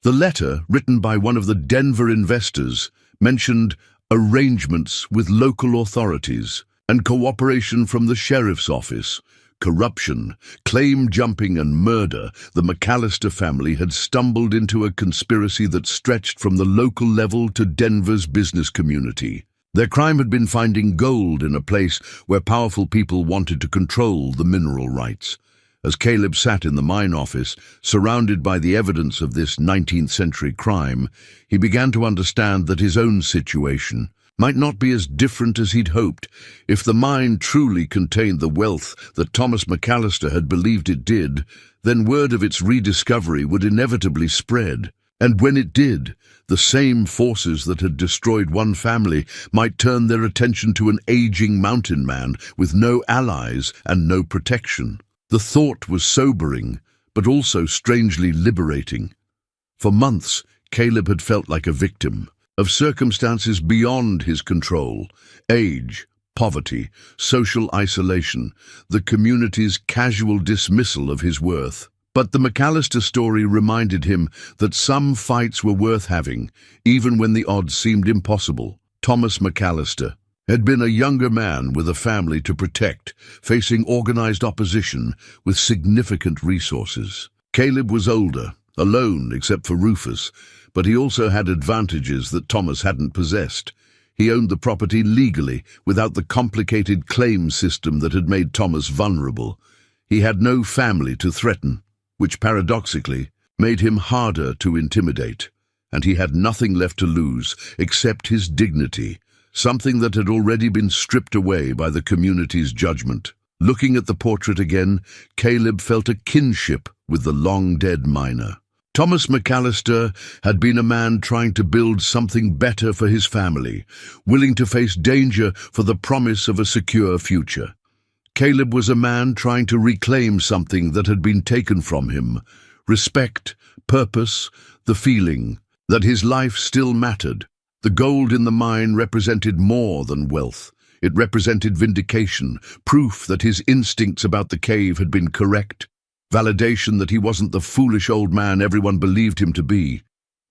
A: The letter, written by one of the Denver investors, mentioned arrangements with local authorities and cooperation from the sheriff's office. Corruption, claim jumping and murder. The McAllister family had stumbled into a conspiracy that stretched from the local level to Denver's business community. Their crime had been finding gold in a place where powerful people wanted to control the mineral rights. As Caleb sat in the mine office, surrounded by the evidence of this 19th century crime, he began to understand that his own situation might not be as different as he'd hoped. If the mine truly contained the wealth that Thomas McAllister had believed it did, then word of its rediscovery would inevitably spread. And when it did, the same forces that had destroyed one family might turn their attention to an aging mountain man with no allies and no protection. The thought was sobering, but also strangely liberating. For months, Caleb had felt like a victim of circumstances beyond his control: age, poverty, social isolation, the community's casual dismissal of his worth. But the McAllister story reminded him that some fights were worth having, even when the odds seemed impossible. Thomas McAllister had been a younger man with a family to protect, facing organized opposition with significant resources. Caleb was older, alone except for Rufus, but he also had advantages that Thomas hadn't possessed. He owned the property legally, without the complicated claim system that had made Thomas vulnerable. He had no family to threaten, which paradoxically made him harder to intimidate. And he had nothing left to lose except his dignity, something that had already been stripped away by the community's judgment. Looking at the portrait again, Caleb felt a kinship with the long-dead miner. Thomas McAllister had been a man trying to build something better for his family, willing to face danger for the promise of a secure future. Caleb was a man trying to reclaim something that had been taken from him: respect, purpose, the feeling that his life still mattered. The gold in the mine represented more than wealth. It represented vindication, proof that his instincts about the cave had been correct, validation that he wasn't the foolish old man everyone believed him to be.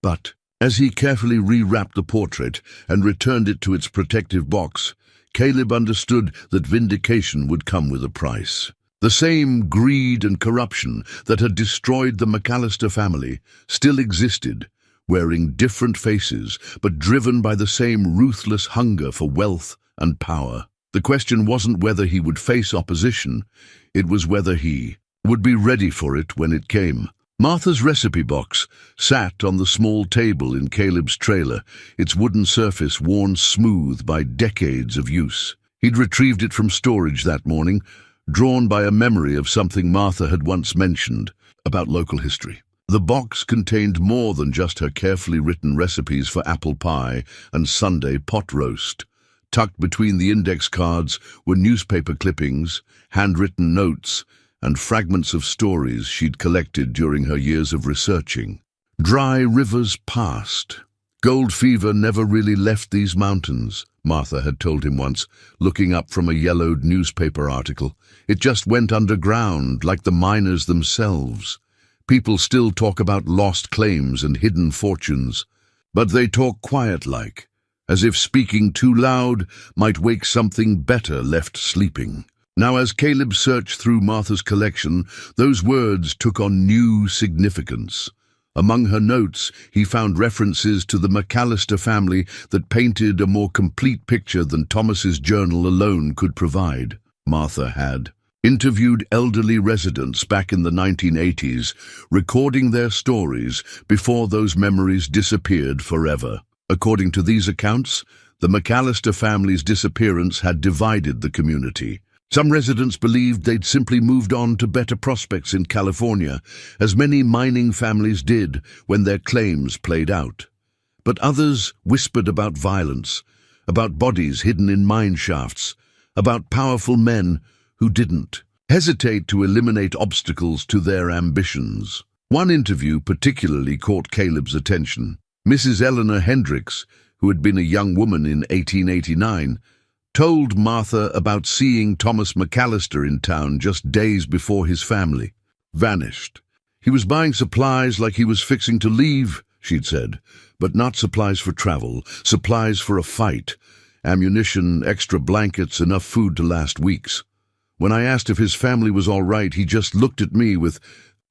A: But as he carefully rewrapped the portrait and returned it to its protective box, Caleb understood that vindication would come with a price. The same greed and corruption that had destroyed the McAllister family still existed, wearing different faces, but driven by the same ruthless hunger for wealth and power. The question wasn't whether he would face opposition, it was whether he would be ready for it when it came. Martha's recipe box sat on the small table in Caleb's trailer, its wooden surface worn smooth by decades of use. He'd retrieved it from storage that morning, drawn by a memory of something Martha had once mentioned about local history. The box contained more than just her carefully written recipes for apple pie and Sunday pot roast. Tucked between the index cards were newspaper clippings, handwritten notes, and fragments of stories she'd collected during her years of researching. Dry rivers passed. Gold fever never really left these mountains, Martha had told him once, looking up from a yellowed newspaper article. It just went underground, like the miners themselves. People still talk about lost claims and hidden fortunes, but they talk quiet-like, as if speaking too loud might wake something better left sleeping. Now, as Caleb searched through Martha's collection, those words took on new significance. Among her notes, he found references to the McAllister family that painted a more complete picture than Thomas's journal alone could provide. Martha had interviewed elderly residents back in the 1980s, recording their stories before those memories disappeared forever. According to these accounts, the McAllister family's disappearance had divided the community. Some residents believed they'd simply moved on to better prospects in California, as many mining families did when their claims played out. But others whispered about violence, about bodies hidden in mine shafts, about powerful men who didn't hesitate to eliminate obstacles to their ambitions. One interview particularly caught Caleb's attention. Mrs. Eleanor Hendricks, who had been a young woman in 1889, told Martha about seeing Thomas McAllister in town just days before his family vanished. He was buying supplies like he was fixing to leave, she'd said, but not supplies for travel, supplies for a fight, ammunition, extra blankets, enough food to last weeks. When I asked if his family was all right, he just looked at me with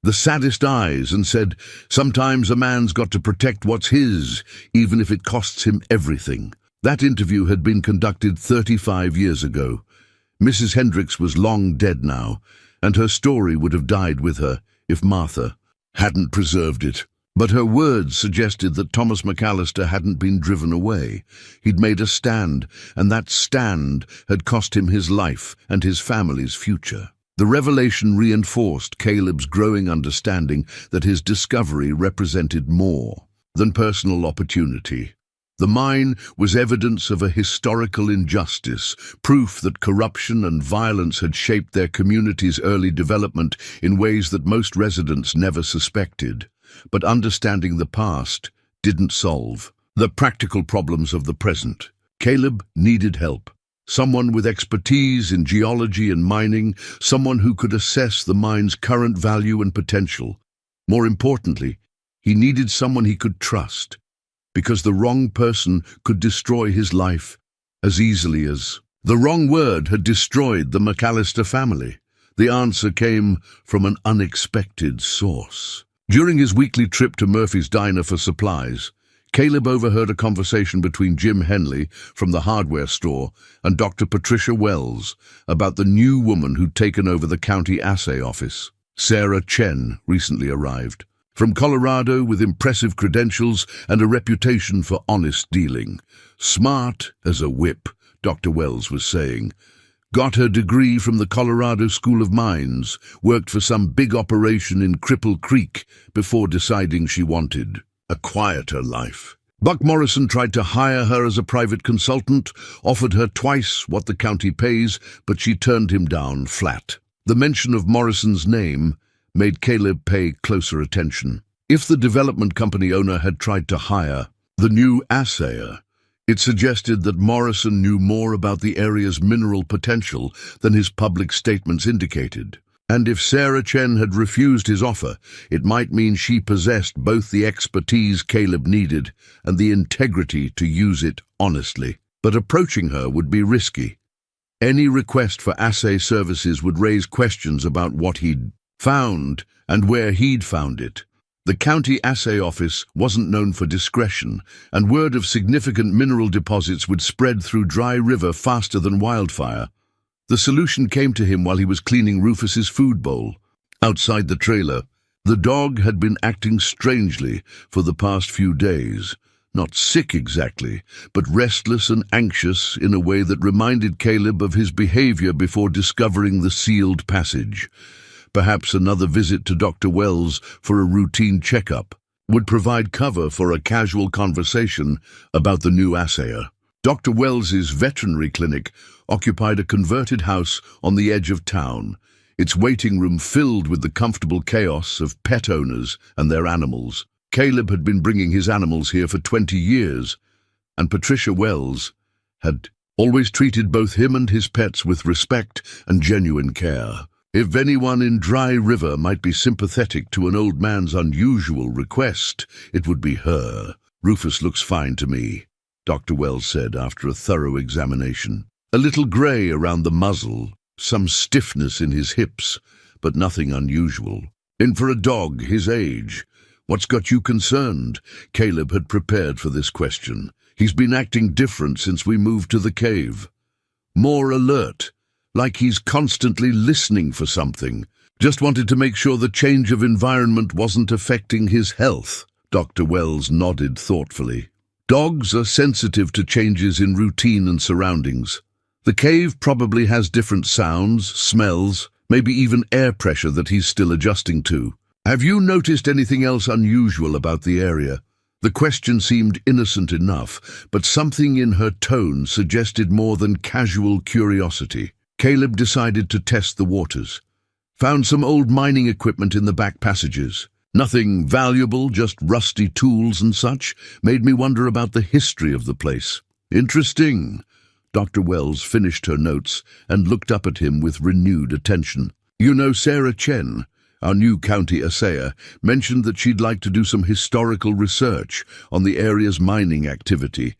A: the saddest eyes and said, "Sometimes a man's got to protect what's his, even if it costs him everything." That interview had been conducted 35 years ago. Mrs. Hendricks was long dead now, and her story would have died with her if Martha hadn't preserved it. But her words suggested that Thomas McAllister hadn't been driven away. He'd made a stand, and that stand had cost him his life and his family's future. The revelation reinforced Caleb's growing understanding that his discovery represented more than personal opportunity. The mine was evidence of a historical injustice, proof that corruption and violence had shaped their community's early development in ways that most residents never suspected. But understanding the past didn't solve the practical problems of the present. Caleb needed help. Someone with expertise in geology and mining, someone who could assess the mine's current value and potential. More importantly, he needed someone he could trust, because the wrong person could destroy his life as easily as the wrong word had destroyed the McAllister family. The answer came from an unexpected source. During his weekly trip to Murphy's Diner for supplies, Caleb overheard a conversation between Jim Henley from the hardware store and Dr. Patricia Wells about the new woman who'd taken over the county assay office. Sarah Chen recently arrived from Colorado with impressive credentials and a reputation for honest dealing. Smart as a whip, Dr. Wells was saying. Got her degree from the Colorado School of Mines, worked for some big operation in Cripple Creek before deciding she wanted a quieter life. Buck Morrison tried to hire her as a private consultant, offered her twice what the county pays, but she turned him down flat. The mention of Morrison's name made Caleb pay closer attention. If the development company owner had tried to hire the new assayer, it suggested that Morrison knew more about the area's mineral potential than his public statements indicated. And if Sarah Chen had refused his offer, it might mean she possessed both the expertise Caleb needed and the integrity to use it honestly. But approaching her would be risky. Any request for assay services would raise questions about what he'd found and where he'd found it. The county assay office wasn't known for discretion, and word of significant mineral deposits would spread through Dry River faster than wildfire. The solution came to him while he was cleaning Rufus's food bowl. Outside the trailer, the dog had been acting strangely for the past few days. Not sick exactly, but restless and anxious in a way that reminded Caleb of his behavior before discovering the sealed passage. Perhaps another visit to Dr. Wells for a routine checkup would provide cover for a casual conversation about the new assayer. Dr. Wells's veterinary clinic occupied a converted house on the edge of town, its waiting room filled with the comfortable chaos of pet owners and their animals. Caleb had been bringing his animals here for 20 years, and Patricia Wells had always treated both him and his pets with respect and genuine care. If anyone in Dry River might be sympathetic to an old man's unusual request, it would be her. "Rufus looks fine to me," Dr. Wells said after a thorough examination. A little grey around the muzzle, some stiffness in his hips, but nothing unusual. In for a dog his age. What's got you concerned? Caleb had prepared for this question. He's been acting different since we moved to the cave. More alert, like he's constantly listening for something. Just wanted to make sure the change of environment wasn't affecting his health. Dr. Wells nodded thoughtfully. Dogs are sensitive to changes in routine and surroundings. The cave probably has different sounds, smells, maybe even air pressure that he's still adjusting to. Have you noticed anything else unusual about the area? The question seemed innocent enough, but something in her tone suggested more than casual curiosity. Caleb decided to test the waters. Found some old mining equipment in the back passages. Nothing valuable, just rusty tools and such. Made me wonder about the history of the place. Interesting. Dr. Wells finished her notes and looked up at him with renewed attention. You know, Sarah Chen, our new county assayer, mentioned that she'd like to do some historical research on the area's mining activity.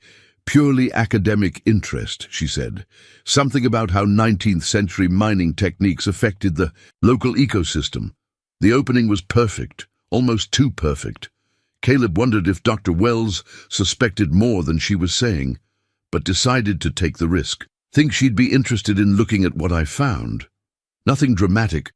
A: Purely academic interest, she said. Something about how 19th century mining techniques affected the local ecosystem. The opening was perfect, almost too perfect. Caleb wondered if Dr. Wells suspected more than she was saying, but decided to take the risk. Think she'd be interested in looking at what I found? Nothing dramatic,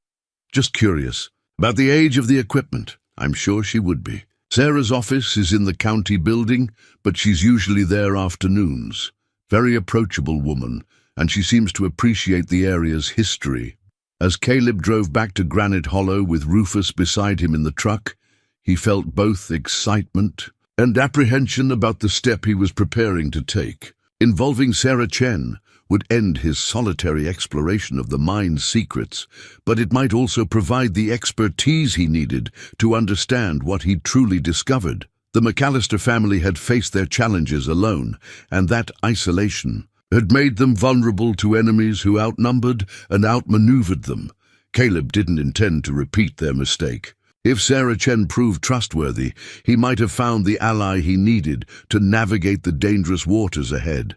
A: just curious. About the age of the equipment, I'm sure she would be. Sarah's office is in the county building, but she's usually there afternoons. Very approachable woman, and she seems to appreciate the area's history. As Caleb drove back to Granite Hollow with Rufus beside him in the truck, he felt both excitement and apprehension about the step he was preparing to take. Involving Sarah Chen would end his solitary exploration of the mine's secrets, but it might also provide the expertise he needed to understand what he'd truly discovered. The McAllister family had faced their challenges alone, and that isolation had made them vulnerable to enemies who outnumbered and outmaneuvered them. Caleb didn't intend to repeat their mistake. If Sarah Chen proved trustworthy, he might have found the ally he needed to navigate the dangerous waters ahead.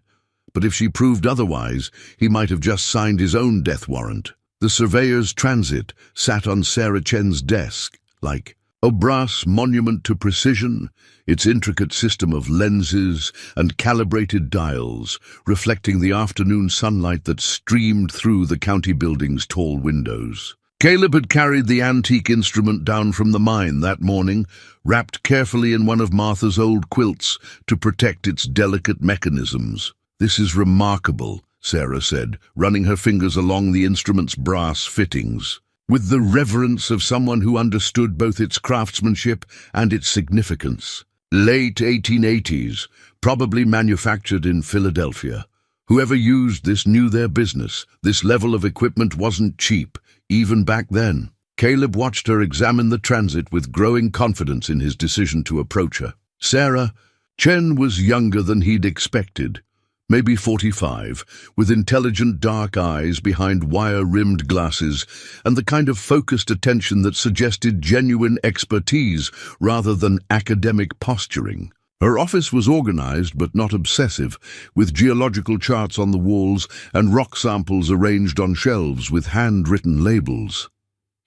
A: But if she proved otherwise, he might have just signed his own death warrant. The surveyor's transit sat on Sarah Chen's desk, like a brass monument to precision, its intricate system of lenses and calibrated dials, reflecting the afternoon sunlight that streamed through the county building's tall windows. Caleb had carried the antique instrument down from the mine that morning, wrapped carefully in one of Martha's old quilts to protect its delicate mechanisms. This is remarkable, Sarah said, running her fingers along the instrument's brass fittings, with the reverence of someone who understood both its craftsmanship and its significance. Late 1880s, probably manufactured in Philadelphia. Whoever used this knew their business. This level of equipment wasn't cheap, even back then. Caleb watched her examine the transit with growing confidence in his decision to approach her. Sarah Chen was younger than he'd expected. Maybe 45, with intelligent dark eyes behind wire-rimmed glasses and the kind of focused attention that suggested genuine expertise rather than academic posturing. Her office was organized but not obsessive, with geological charts on the walls and rock samples arranged on shelves with handwritten labels.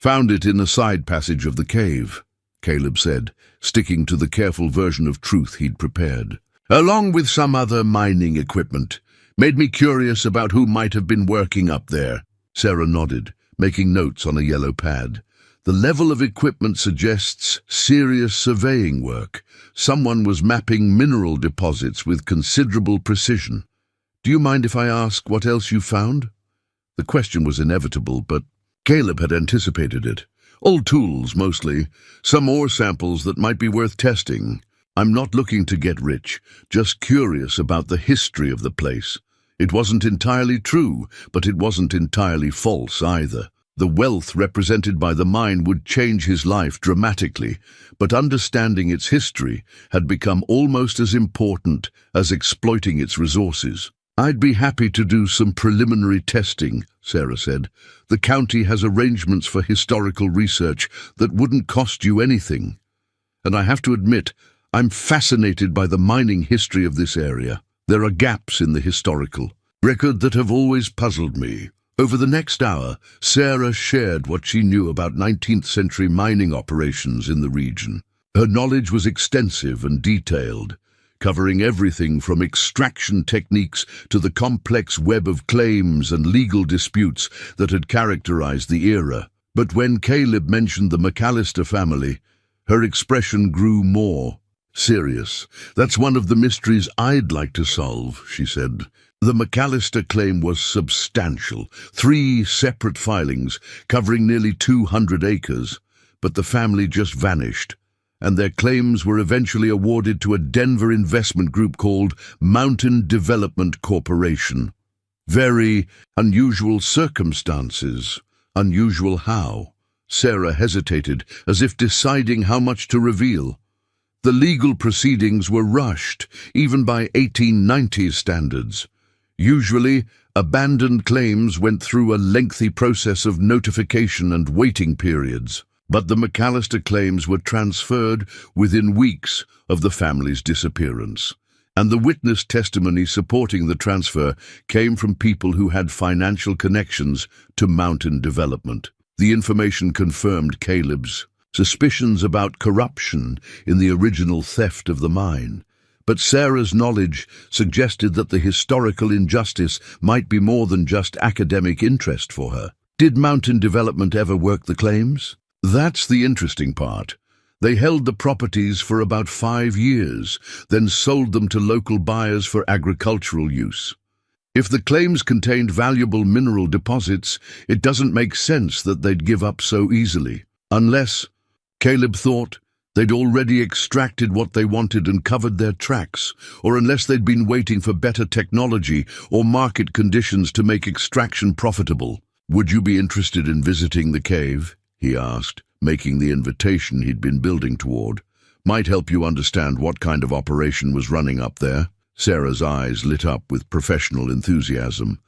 A: Found it in a side passage of the cave, Caleb said, sticking to the careful version of truth he'd prepared. Along with some other mining equipment. Made me curious about who might have been working up there. Sarah nodded, making notes on a yellow pad. The level of equipment suggests serious surveying work. Someone was mapping mineral deposits with considerable precision. Do you mind if I ask what else you found? The question was inevitable, but Caleb had anticipated it. Old tools, mostly. Some ore samples that might be worth testing. I'm not looking to get rich, just curious about the history of the place. It wasn't entirely true, but it wasn't entirely false either. The wealth represented by the mine would change his life dramatically, but understanding its history had become almost as important as exploiting its resources. I'd be happy to do some preliminary testing, Sarah said. The county has arrangements for historical research that wouldn't cost you anything. And I have to admit, I'm fascinated by the mining history of this area. There are gaps in the historical record that have always puzzled me. Over the next hour, Sarah shared what she knew about 19th century mining operations in the region. Her knowledge was extensive and detailed, covering everything from extraction techniques to the complex web of claims and legal disputes that had characterized the era. But when Caleb mentioned the McAllister family, her expression grew more serious. "That's one of the mysteries I'd like to solve," she said. The McAllister claim was substantial, 3 separate filings covering nearly 200 acres, but the family just vanished, and their claims were eventually awarded to a Denver investment group called Mountain Development Corporation. Very unusual circumstances. Unusual how? Sarah hesitated, as if deciding how much to reveal. The legal proceedings were rushed, even by 1890s standards. Usually, abandoned claims went through a lengthy process of notification and waiting periods, but the McAllister claims were transferred within weeks of the family's disappearance, and the witness testimony supporting the transfer came from people who had financial connections to mountain development. The information confirmed Caleb's suspicions about corruption in the original theft of the mine. But Sarah's knowledge suggested that the historical injustice might be more than just academic interest for her. Did Mountain Development ever work the claims? That's the interesting part. They held the properties for about 5 years, then sold them to local buyers for agricultural use. If the claims contained valuable mineral deposits, it doesn't make sense that they'd give up so easily. Unless, Caleb thought, they'd already extracted what they wanted and covered their tracks, or unless they'd been waiting for better technology or market conditions to make extraction profitable. "Would you be interested in visiting the cave?" he asked, making the invitation he'd been building toward. "Might help you understand what kind of operation was running up there." Sarah's eyes lit up with professional enthusiasm.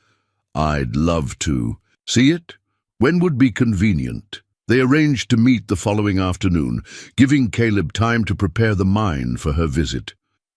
A: "I'd love to. See it? When would be convenient?" They arranged to meet the following afternoon, giving Caleb time to prepare the mine for her visit.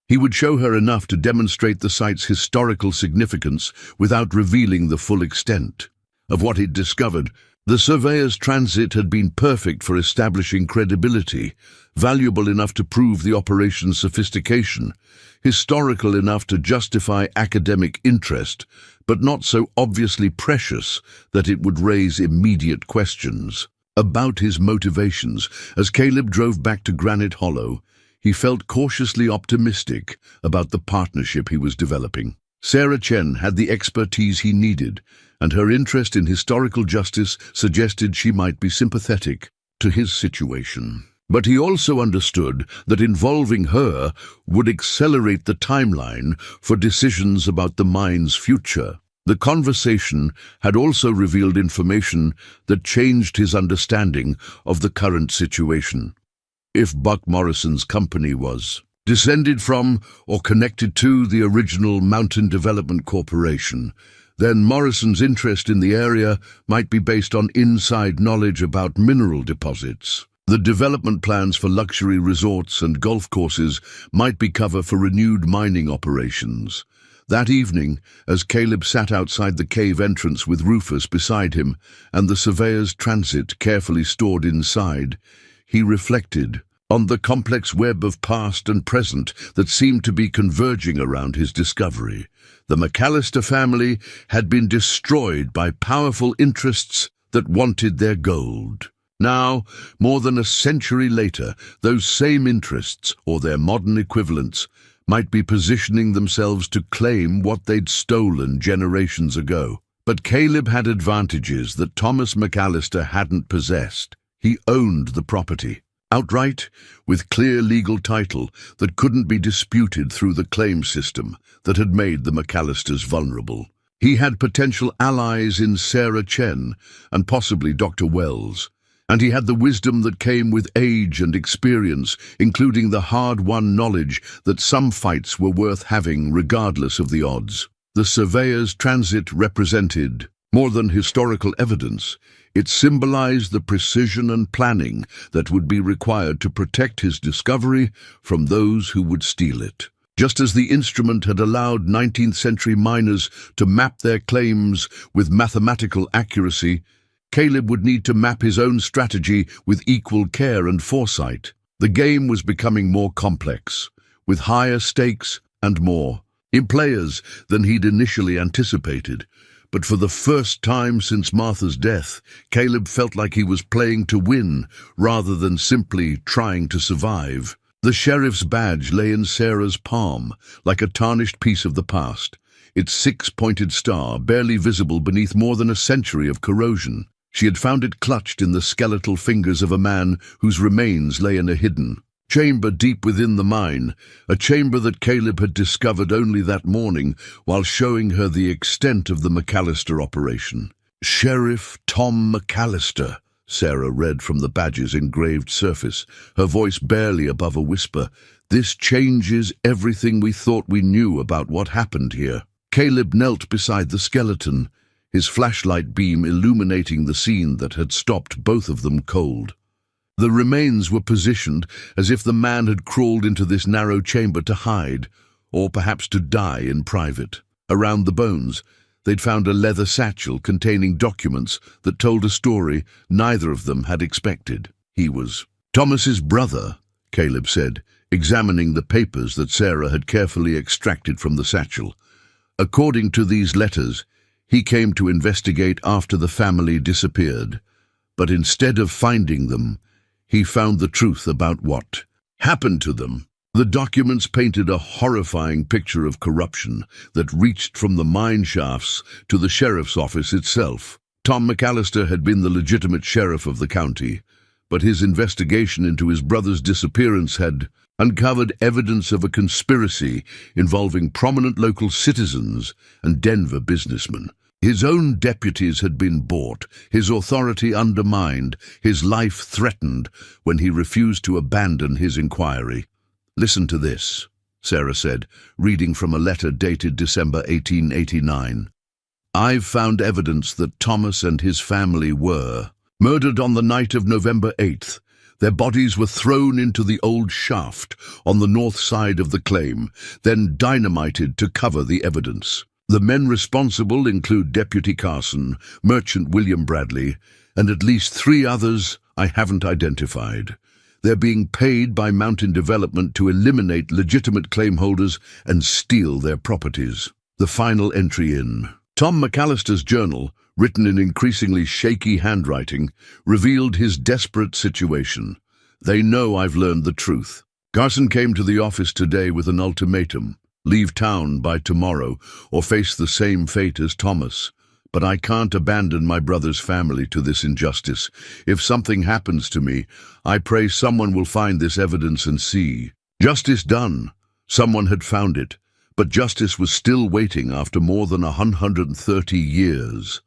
A: He would show her enough to demonstrate the site's historical significance without revealing the full extent of what he'd discovered. The surveyor's transit had been perfect for establishing credibility, valuable enough to prove the operation's sophistication, historical enough to justify academic interest, but not so obviously precious that it would raise immediate questions about his motivations. As Caleb drove back to Granite Hollow, he felt cautiously optimistic about the partnership he was developing. Sarah Chen had the expertise he needed, and her interest in historical justice suggested she might be sympathetic to his situation. But he also understood that involving her would accelerate the timeline for decisions about the mine's future. The conversation had also revealed information that changed his understanding of the current situation. If Buck Morrison's company was descended from or connected to the original Mountain Development Corporation, then Morrison's interest in the area might be based on inside knowledge about mineral deposits. The development plans for luxury resorts and golf courses might be cover for renewed mining operations. That evening, as Caleb sat outside the cave entrance with Rufus beside him and the surveyor's transit carefully stored inside, he reflected on the complex web of past and present that seemed to be converging around his discovery. The McAllister family had been destroyed by powerful interests that wanted their gold. Now, more than a century later, those same interests, or their modern equivalents, might be positioning themselves to claim what they'd stolen generations ago. But Caleb had advantages that Thomas McAllister hadn't possessed. He owned the property outright, with clear legal title that couldn't be disputed through the claim system that had made the McAllisters vulnerable. He had potential allies in Sarah Chen and possibly Dr. Wells, and he had the wisdom that came with age and experience, including the hard-won knowledge that some fights were worth having regardless of the odds. The surveyor's transit represented more than historical evidence. It symbolized the precision and planning that would be required to protect his discovery from those who would steal it. Just as the instrument had allowed 19th-century miners to map their claims with mathematical accuracy, Caleb would need to map his own strategy with equal care and foresight. The game was becoming more complex, with higher stakes and more players than he'd initially anticipated. But for the first time since Martha's death, Caleb felt like he was playing to win rather than simply trying to survive. The sheriff's badge lay in Sarah's palm, like a tarnished piece of the past, its six-pointed star barely visible beneath more than a century of corrosion. She had found it clutched in the skeletal fingers of a man whose remains lay in a hidden chamber deep within the mine, a chamber that Caleb had discovered only that morning while showing her the extent of the McAllister operation. Sheriff Tom McAllister, Sarah read from the badge's engraved surface, her voice barely above a whisper. This changes everything we thought we knew about what happened here. Caleb knelt beside the skeleton, his flashlight beam illuminating the scene that had stopped both of them cold. The remains were positioned as if the man had crawled into this narrow chamber to hide, or perhaps to die in private. Around the bones, they'd found a leather satchel containing documents that told a story neither of them had expected. He was Thomas's brother, Caleb said, examining the papers that Sarah had carefully extracted from the satchel. According to these letters, he came to investigate after the family disappeared, but instead of finding them, he found the truth about what happened to them. The documents painted a horrifying picture of corruption that reached from the mine shafts to the sheriff's office itself. Tom McAllister had been the legitimate sheriff of the county, but his investigation into his brother's disappearance had uncovered evidence of a conspiracy involving prominent local citizens and Denver businessmen. His own deputies had been bought, his authority undermined, his life threatened when he refused to abandon his inquiry. "Listen to this," Sarah said, reading from a letter dated December 1889. "I've found evidence that Thomas and his family were murdered on the night of November 8th. Their bodies were thrown into the old shaft on the north side of the claim, then dynamited to cover the evidence. The men responsible include Deputy Carson, Merchant William Bradley, and at least 3 others I haven't identified. They're being paid by Mountain Development to eliminate legitimate claim holders and steal their properties." The final entry in Tom McAllister's journal, written in increasingly shaky handwriting, revealed his desperate situation. "They know I've learned the truth. Carson came to the office today with an ultimatum. Leave town by tomorrow or face the same fate as Thomas. But I can't abandon my brother's family to this injustice. If something happens to me, I pray someone will find this evidence and see justice done." Someone had found it, but justice was still waiting after more than 130 years.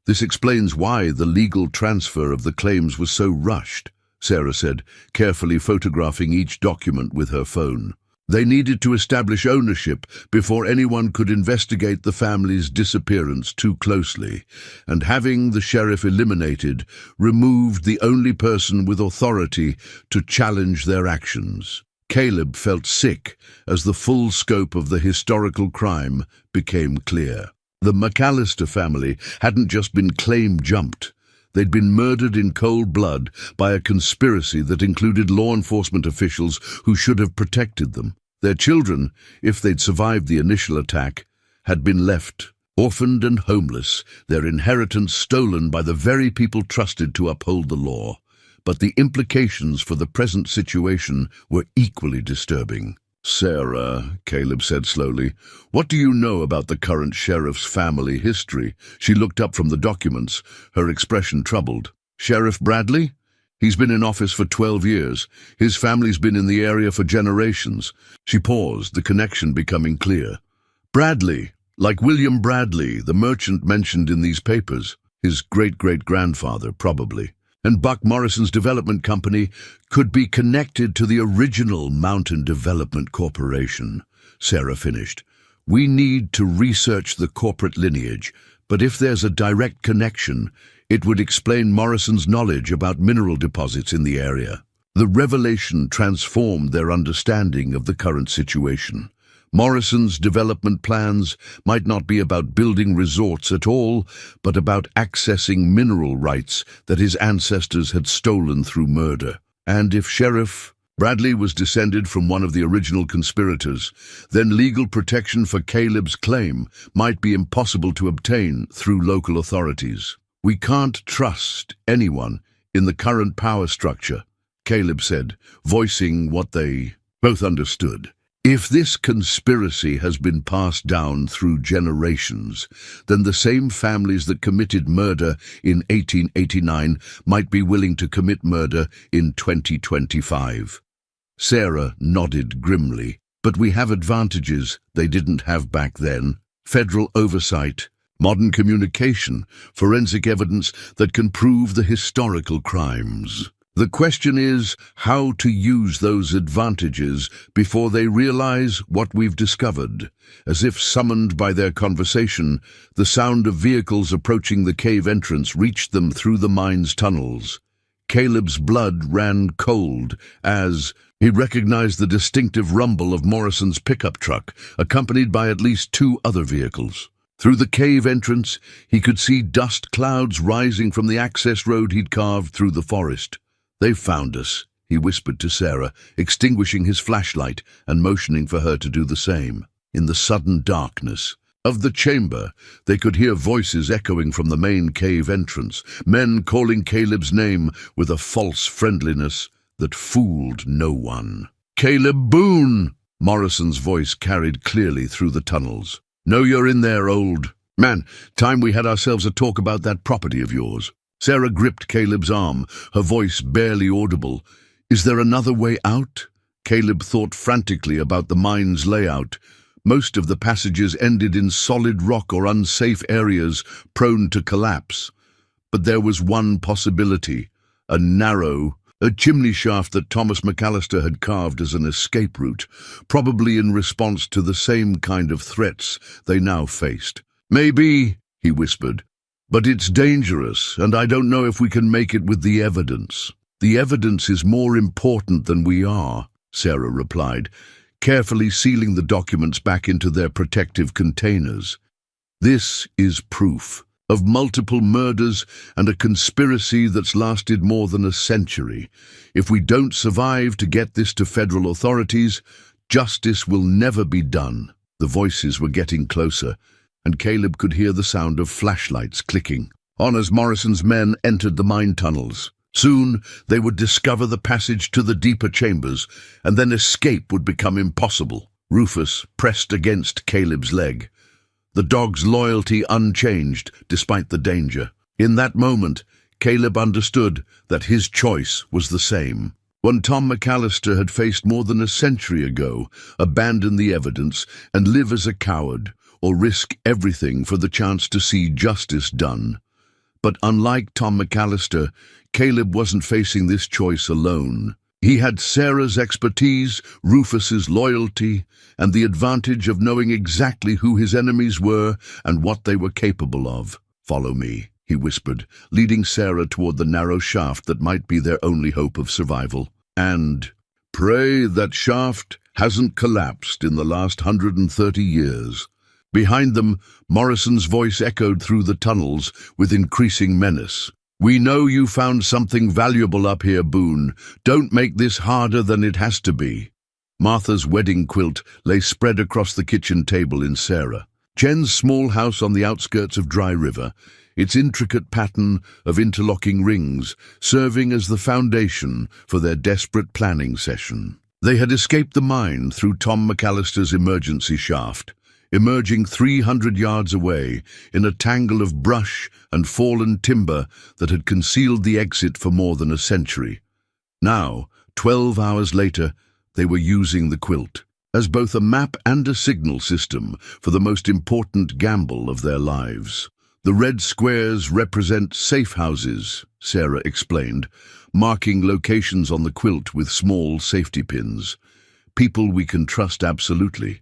A: "This explains why the legal transfer of the claims was so rushed," Sarah said, carefully photographing each document with her phone. "They needed to establish ownership before anyone could investigate the family's disappearance too closely, and having the sheriff eliminated removed the only person with authority to challenge their actions." Caleb felt sick as the full scope of the historical crime became clear. The McAllister family hadn't just been claim-jumped. They'd been murdered in cold blood by a conspiracy that included law enforcement officials who should have protected them. Their children, if they'd survived the initial attack, had been left orphaned and homeless, their inheritance stolen by the very people trusted to uphold the law. But the implications for the present situation were equally disturbing. "Sarah," Caleb said slowly, "what do you know about the current sheriff's family history?" She looked up from the documents, her expression troubled. "Sheriff Bradley? He's been in office for 12 years. His family's been in the area for generations." She paused, the connection becoming clear. "Bradley, like William Bradley, the merchant mentioned in these papers. His great-great-grandfather, probably. And Buck Morrison's development company could be connected to the original Mountain Development Corporation," Sarah finished. "We need to research the corporate lineage, but if there's a direct connection, it would explain Morrison's knowledge about mineral deposits in the area." The revelation transformed their understanding of the current situation. Morrison's development plans might not be about building resorts at all, but about accessing mineral rights that his ancestors had stolen through murder. And if Sheriff Bradley was descended from one of the original conspirators, then legal protection for Caleb's claim might be impossible to obtain through local authorities. "We can't trust anyone in the current power structure," Caleb said, voicing what they both understood. If this conspiracy has been passed down through generations, then the same families that committed murder in 1889 might be willing to commit murder in 2025. Sarah nodded grimly. "But we have advantages they didn't have back then. Federal oversight, modern communication, forensic evidence that can prove the historical crimes. The question is how to use those advantages before they realize what we've discovered." As if summoned by their conversation, the sound of vehicles approaching the cave entrance reached them through the mine's tunnels. Caleb's blood ran cold as he recognized the distinctive rumble of Morrison's pickup truck, accompanied by at least 2 other vehicles. Through the cave entrance, he could see dust clouds rising from the access road he'd carved through the forest. "They've found us," he whispered to Sarah, extinguishing his flashlight and motioning for her to do the same. In the sudden darkness of the chamber, they could hear voices echoing from the main cave entrance, men calling Caleb's name with a false friendliness that fooled no one. "Caleb Boone!" Morrison's voice carried clearly through the tunnels. "Know you're in there, old man. Time we had ourselves a talk about that property of yours." Sarah gripped Caleb's arm, her voice barely audible. "Is there another way out?" Caleb thought frantically about the mine's layout. Most of the passages ended in solid rock or unsafe areas prone to collapse. But there was one possibility, a chimney shaft that Thomas McAllister had carved as an escape route, probably in response to the same kind of threats they now faced. "Maybe," he whispered, "but it's dangerous, and I don't know if we can make it with the evidence." "The evidence is more important than we are," Sarah replied, carefully sealing the documents back into their protective containers. "This is proof of multiple murders and a conspiracy that's lasted more than a century. If we don't survive to get this to federal authorities, justice will never be done." The voices were getting closer, and Caleb could hear the sound of flashlights clicking on as Morrison's men entered the mine tunnels. Soon they would discover the passage to the deeper chambers, and then escape would become impossible. Rufus pressed against Caleb's leg, the dog's loyalty unchanged despite the danger. In that moment, Caleb understood that his choice was the same. When Tom McAllister had faced more than a century ago, abandon the evidence and live as a coward, or risk everything for the chance to see justice done. But unlike Tom McAllister, Caleb wasn't facing this choice alone. He had Sarah's expertise, Rufus's loyalty, and the advantage of knowing exactly who his enemies were and what they were capable of. "Follow me," he whispered, leading Sarah toward the narrow shaft that might be their only hope of survival. "And pray that shaft hasn't collapsed in the last 130 years. Behind them, Morrison's voice echoed through the tunnels with increasing menace. "We know you found something valuable up here, Boone. Don't make this harder than it has to be." Martha's wedding quilt lay spread across the kitchen table in Sarah. Jen's small house on the outskirts of Dry River, its intricate pattern of interlocking rings serving as the foundation for their desperate planning session. They had escaped the mine through Tom McAllister's emergency shaft, emerging 300 yards away in a tangle of brush and fallen timber that had concealed the exit for more than a century. Now, 12 hours later, they were using the quilt as both a map and a signal system for the most important gamble of their lives. "The red squares represent safe houses," Sarah explained, marking locations on the quilt with small safety pins. "People we can trust absolutely.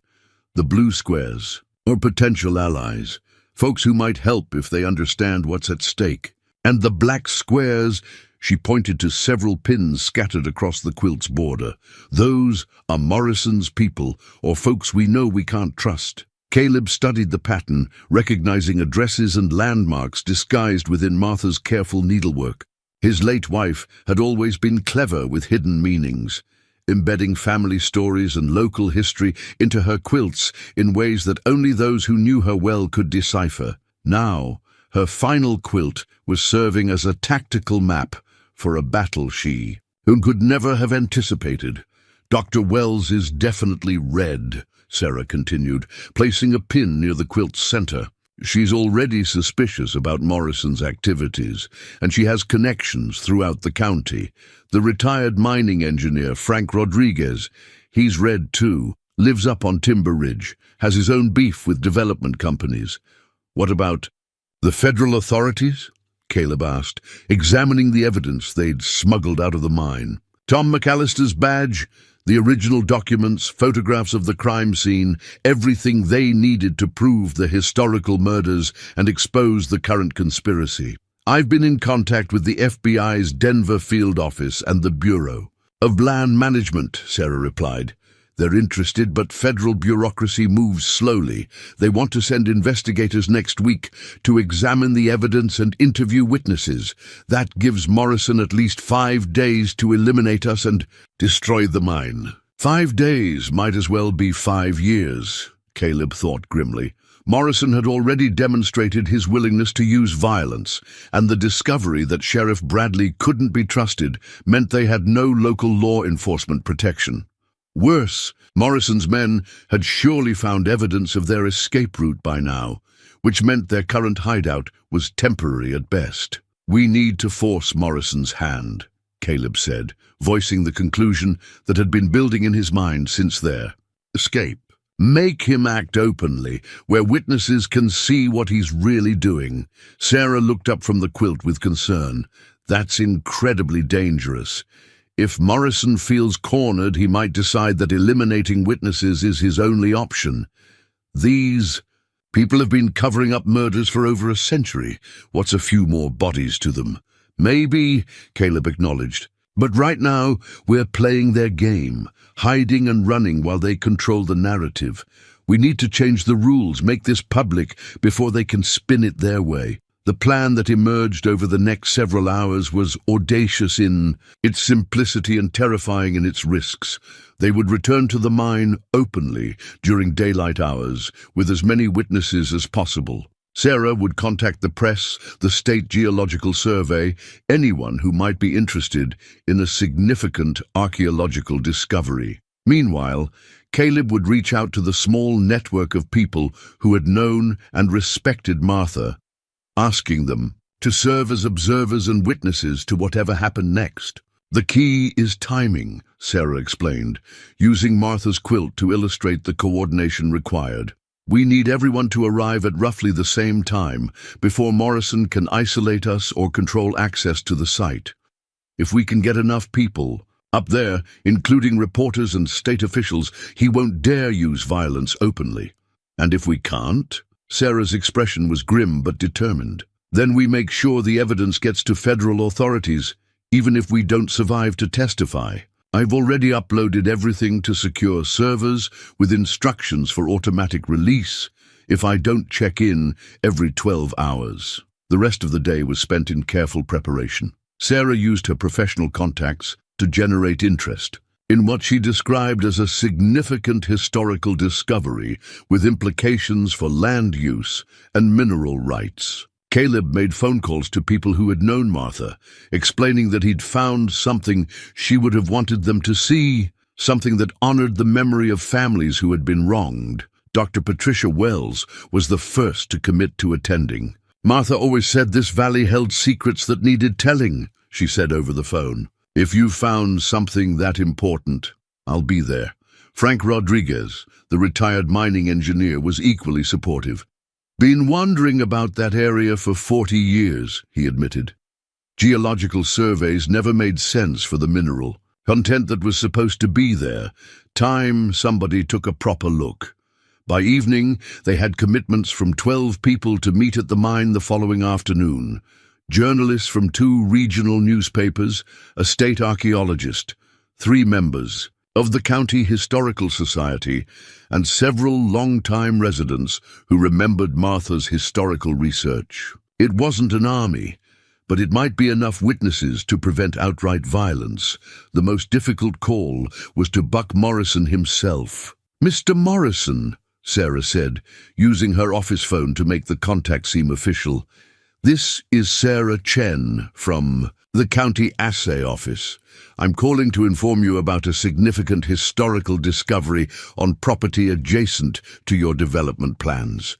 A: The blue squares, or potential allies, folks who might help if they understand what's at stake." And the black squares, she pointed to several pins scattered across the quilt's border. Those are Morrison's people, or folks we know we can't trust. Caleb studied the pattern, recognizing addresses and landmarks disguised within Martha's careful needlework. His late wife had always been clever with hidden meanings, embedding family stories and local history into her quilts in ways that only those who knew her well could decipher. Now, her final quilt was serving as a tactical map for a battle she, who could never have anticipated. Dr. Wells is definitely red, Sarah continued, placing a pin near the quilt's center. She's already suspicious about Morrison's activities, and she has connections throughout the county. The retired mining engineer, Frank Rodriguez, he's red too, lives up on Timber Ridge, has his own beef with development companies. What about the federal authorities? Caleb asked, examining the evidence they'd smuggled out of the mine. Tom McAllister's badge, the original documents, photographs of the crime scene, everything they needed to prove the historical murders and expose the current conspiracy. I've been in contact with the FBI's Denver field office and the Bureau of Land Management, Sarah replied. They're interested, but federal bureaucracy moves slowly. They want to send investigators next week to examine the evidence and interview witnesses. That gives Morrison at least 5 days to eliminate us and destroy the mine. 5 days might as well be 5 years, Caleb thought grimly. Morrison had already demonstrated his willingness to use violence, and the discovery that Sheriff Bradley couldn't be trusted meant they had no local law enforcement protection. Worse, Morrison's men had surely found evidence of their escape route by now, which meant their current hideout was temporary at best. We need to force Morrison's hand, Caleb said, voicing the conclusion that had been building in his mind since their escape. Make him act openly, where witnesses can see what he's really doing. Sarah looked up from the quilt with concern. That's incredibly dangerous. If Morrison feels cornered, he might decide that eliminating witnesses is his only option. These people have been covering up murders for over a century. What's a few more bodies to them? Maybe, Caleb acknowledged. But right now, we're playing their game, hiding and running while they control the narrative. We need to change the rules, make this public before they can spin it their way. The plan that emerged over the next several hours was audacious in its simplicity and terrifying in its risks. They would return to the mine openly during daylight hours, with as many witnesses as possible. Sarah would contact the press, the State Geological Survey, anyone who might be interested in a significant archaeological discovery. Meanwhile, Caleb would reach out to the small network of people who had known and respected Martha, asking them to serve as observers and witnesses to whatever happened next. The key is timing, Sarah explained, using Martha's quilt to illustrate the coordination required. We need everyone to arrive at roughly the same time before Morrison can isolate us or control access to the site. If we can get enough people up there, including reporters and state officials, he won't dare use violence openly. And if we can't? Sarah's expression was grim but determined. Then we make sure the evidence gets to federal authorities, even if we don't survive to testify. I've already uploaded everything to secure servers with instructions for automatic release if I don't check in every 12 hours. The rest of the day was spent in careful preparation. Sarah used her professional contacts to generate interest in what she described as a significant historical discovery with implications for land use and mineral rights. Caleb made phone calls to people who had known Martha, explaining that he'd found something she would have wanted them to see, something that honored the memory of families who had been wronged. Dr. Patricia Wells was the first to commit to attending. Martha always said this valley held secrets that needed telling, she said over the phone. If you found something that important, I'll be there. Frank Rodriguez, the retired mining engineer, was equally supportive. Been wondering about that area for 40 years, he admitted. Geological surveys never made sense for the mineral, content that was supposed to be there. Time somebody took a proper look. By evening, they had commitments from 12 people to meet at the mine the following afternoon. journalists from 2 regional newspapers, a state archaeologist, 3 members of the County Historical Society, and several long-time residents who remembered Martha's historical research. It wasn't an army, but it might be enough witnesses to prevent outright violence. The most difficult call was to Buck Morrison himself. "Mr. Morrison," Sarah said, using her office phone to make the contact seem official. "This is Sarah Chen from the County Assay Office. I'm calling to inform you about a significant historical discovery on property adjacent to your development plans.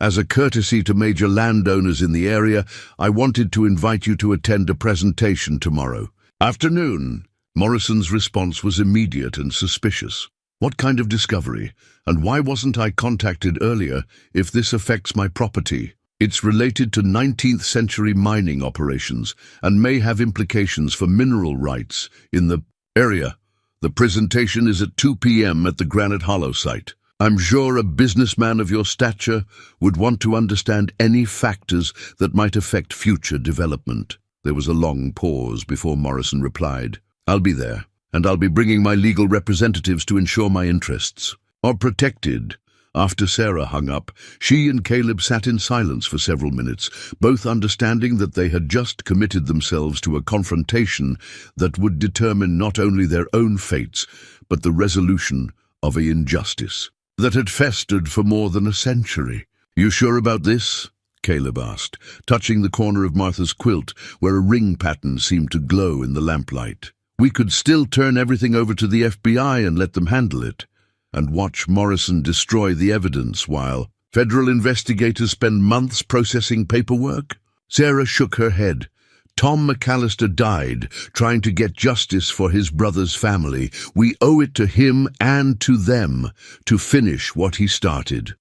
A: As a courtesy to major landowners in the area, I wanted to invite you to attend a presentation tomorrow afternoon." Morrison's response was immediate and suspicious. "What kind of discovery? And why wasn't I contacted earlier if this affects my property? It's related to 19th century mining operations and may have implications for mineral rights in the area. The presentation is at 2 p.m. at the Granite Hollow site. I'm sure a businessman of your stature would want to understand any factors that might affect future development." There was a long pause before Morrison replied, "I'll be there, and I'll be bringing my legal representatives to ensure my interests are protected." After Sarah hung up, she and Caleb sat in silence for several minutes, both understanding that they had just committed themselves to a confrontation that would determine not only their own fates, but the resolution of an injustice that had festered for more than a century. "You sure about this?" Caleb asked, touching the corner of Martha's quilt where a ring pattern seemed to glow in the lamplight. "We could still turn everything over to the FBI and let them handle it, and watch Morrison destroy the evidence while federal investigators spend months processing paperwork." Sarah shook her head. "Tom McAllister died trying to get justice for his brother's family. We owe it to him and to them to finish what he started."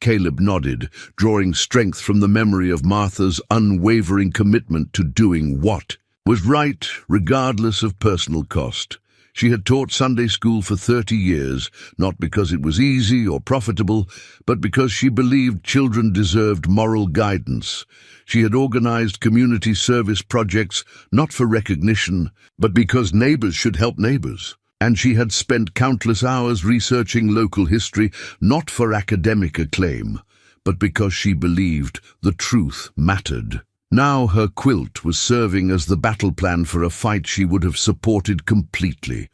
A: Caleb nodded, drawing strength from the memory of Martha's unwavering commitment to doing what was right, regardless of personal cost. She had taught Sunday school for 30 years, not because it was easy or profitable, but because she believed children deserved moral guidance. She had organized community service projects not for recognition, but because neighbors should help neighbors. And she had spent countless hours researching local history, not for academic acclaim, but because she believed the truth mattered. Now her quilt was serving as the battle plan for a fight she would have supported completely,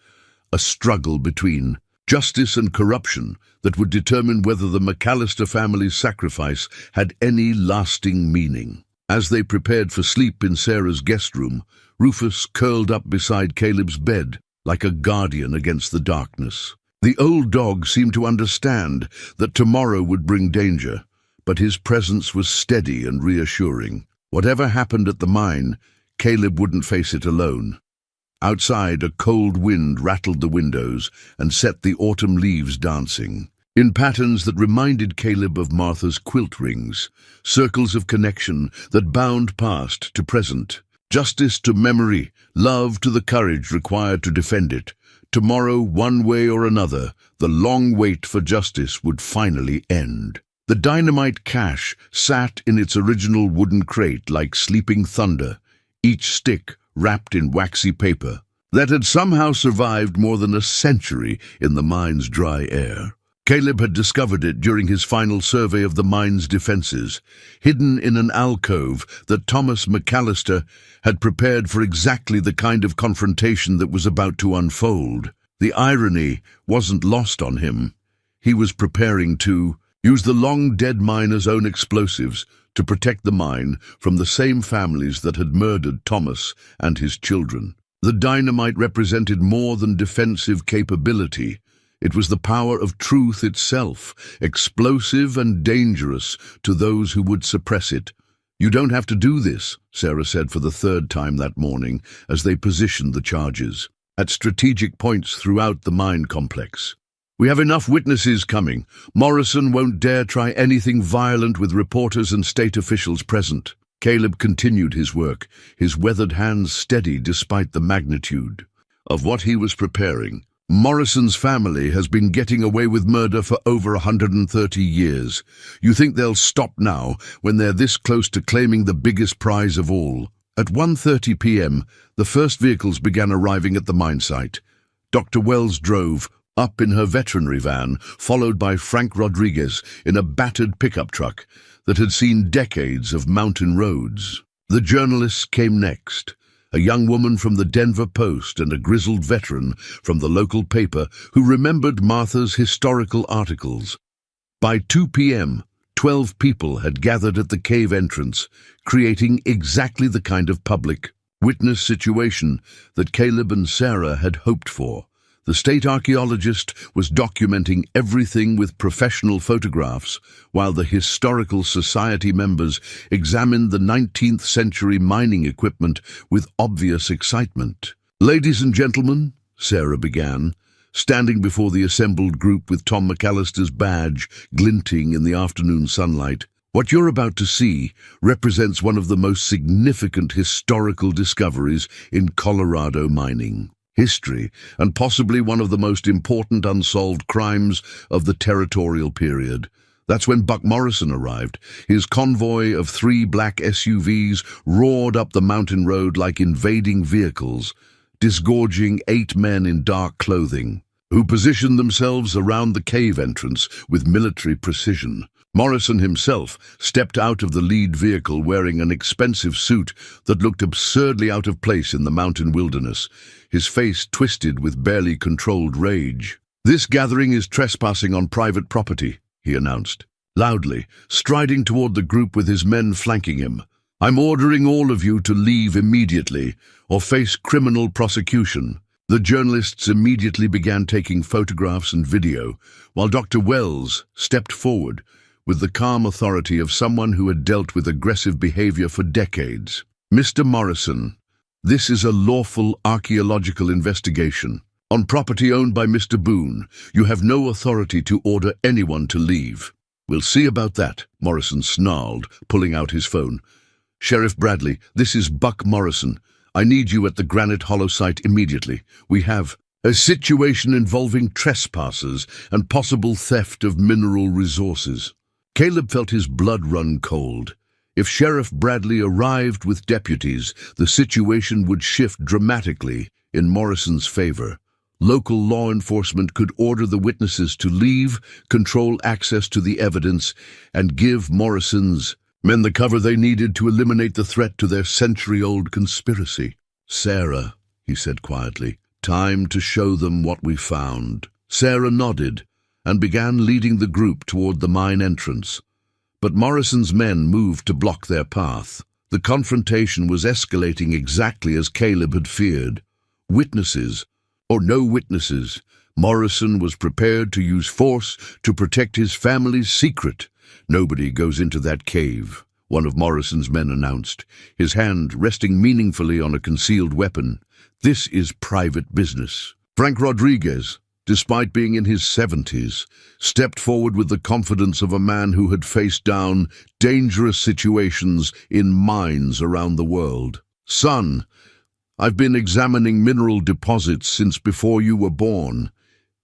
A: a struggle between justice and corruption that would determine whether the McAllister family's sacrifice had any lasting meaning. As they prepared for sleep in Sarah's guest room, Rufus curled up beside Caleb's bed, like a guardian against the darkness. The old dog seemed to understand that tomorrow would bring danger, but his presence was steady and reassuring. Whatever happened at the mine, Caleb wouldn't face it alone. Outside, a cold wind rattled the windows and set the autumn leaves dancing, in patterns that reminded Caleb of Martha's quilt rings, circles of connection that bound past to present, justice to memory, love to the courage required to defend it. Tomorrow, one way or another, the long wait for justice would finally end. The dynamite cache sat in its original wooden crate like sleeping thunder, each stick wrapped in waxy paper, that had somehow survived more than a century in the mine's dry air. Caleb had discovered it during his final survey of the mine's defenses, hidden in an alcove that Thomas McAllister had prepared for exactly the kind of confrontation that was about to unfold. The irony wasn't lost on him. He was preparing to use the long-dead miner's own explosives to protect the mine from the same families that had murdered Thomas and his children. The dynamite represented more than defensive capability. It was the power of truth itself, explosive and dangerous to those who would suppress it. "You don't have to do this," Sarah said for the 3rd time that morning as they positioned the charges at strategic points throughout the mine complex. "We have enough witnesses coming. Morrison won't dare try anything violent with reporters and state officials present." Caleb continued his work, his weathered hands steady despite the magnitude of what he was preparing. Morrison's family has been getting away with murder for over 130 years. You think they'll stop now when they're this close to claiming the biggest prize of all? At 1:30 p.m., the first vehicles began arriving at the mine site. Dr. Wells drove, up in her veterinary van, followed by Frank Rodriguez in a battered pickup truck that had seen decades of mountain roads. The journalists came next, a young woman from the Denver Post and a grizzled veteran from the local paper who remembered Martha's historical articles. By 2 p.m., 12 people had gathered at the cave entrance, creating exactly the kind of public witness situation that Caleb and Sarah had hoped for. The state archaeologist was documenting everything with professional photographs, while the Historical Society members examined the 19th century mining equipment with obvious excitement. "Ladies and gentlemen," Sarah began, standing before the assembled group with Tom McAllister's badge glinting in the afternoon sunlight, "what you're about to see represents one of the most significant historical discoveries in Colorado mining history, and possibly one of the most important unsolved crimes of the territorial period." That's when Buck Morrison arrived. His convoy of 3 black SUVs roared up the mountain road like invading vehicles, disgorging 8 men in dark clothing, who positioned themselves around the cave entrance with military precision. Morrison himself stepped out of the lead vehicle wearing an expensive suit that looked absurdly out of place in the mountain wilderness, his face twisted with barely controlled rage. "This gathering is trespassing on private property," he announced, loudly, striding toward the group with his men flanking him. "I'm ordering all of you to leave immediately or face criminal prosecution." The journalists immediately began taking photographs and video, while Dr. Wells stepped forward with the calm authority of someone who had dealt with aggressive behavior for decades. "Mr. Morrison, this is a lawful archaeological investigation. On property owned by Mr. Boone, you have no authority to order anyone to leave." "We'll see about that," Morrison snarled, pulling out his phone. "Sheriff Bradley, this is Buck Morrison. I need you at the Granite Hollow site immediately. We have a situation involving trespassers and possible theft of mineral resources." Caleb felt his blood run cold. If Sheriff Bradley arrived with deputies, the situation would shift dramatically in Morrison's favor. Local law enforcement could order the witnesses to leave, control access to the evidence, and give Morrison's men the cover they needed to eliminate the threat to their century-old conspiracy. "Sarah," he said quietly, "time to show them what we found." Sarah nodded and began leading the group toward the mine entrance. But Morrison's men moved to block their path. The confrontation was escalating exactly as Caleb had feared. Witnesses or no witnesses, Morrison was prepared to use force to protect his family's secret. "Nobody goes into that cave," one of Morrison's men announced, his hand resting meaningfully on a concealed weapon. "This is private business." Frank Rodriguez, despite being in his 70s, stepped forward with the confidence of a man who had faced down dangerous situations in mines around the world. "Son, I've been examining mineral deposits since before you were born.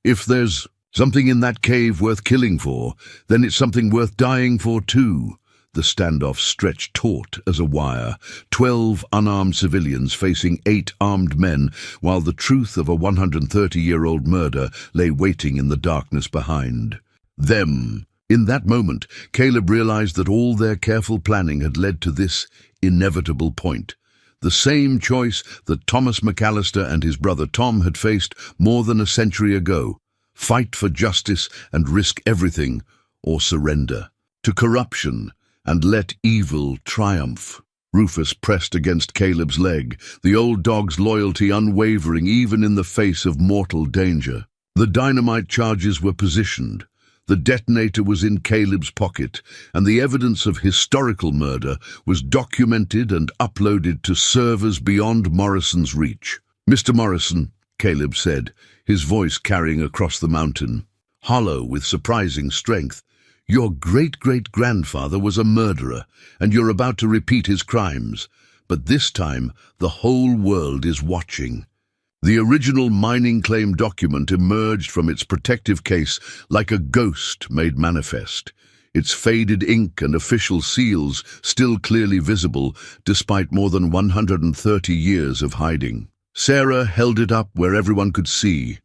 A: If there's something in that cave worth killing for, then it's something worth dying for too." The standoff stretched taut as a wire, 12 unarmed civilians facing 8 armed men, while the truth of a 130-year-old murder lay waiting in the darkness behind them. In that moment, Caleb realized that all their careful planning had led to this inevitable point. The same choice that Thomas McAllister and his brother Tom had faced more than a century ago: fight for justice and risk everything, or surrender to corruption and let evil triumph. Rufus pressed against Caleb's leg, the old dog's loyalty unwavering even in the face of mortal danger. The dynamite charges were positioned. The detonator was in Caleb's pocket, and the evidence of historical murder was documented and uploaded to servers beyond Morrison's reach. "Mr. Morrison," Caleb said, his voice carrying across the mountain, hollow with surprising strength, "your great-great-grandfather was a murderer, and you're about to repeat his crimes. But this time, the whole world is watching. The original mining claim document emerged from its protective case like a ghost made manifest, its faded ink and official seals still clearly visible despite more than 130 years of hiding. Sarah held it up where everyone could see.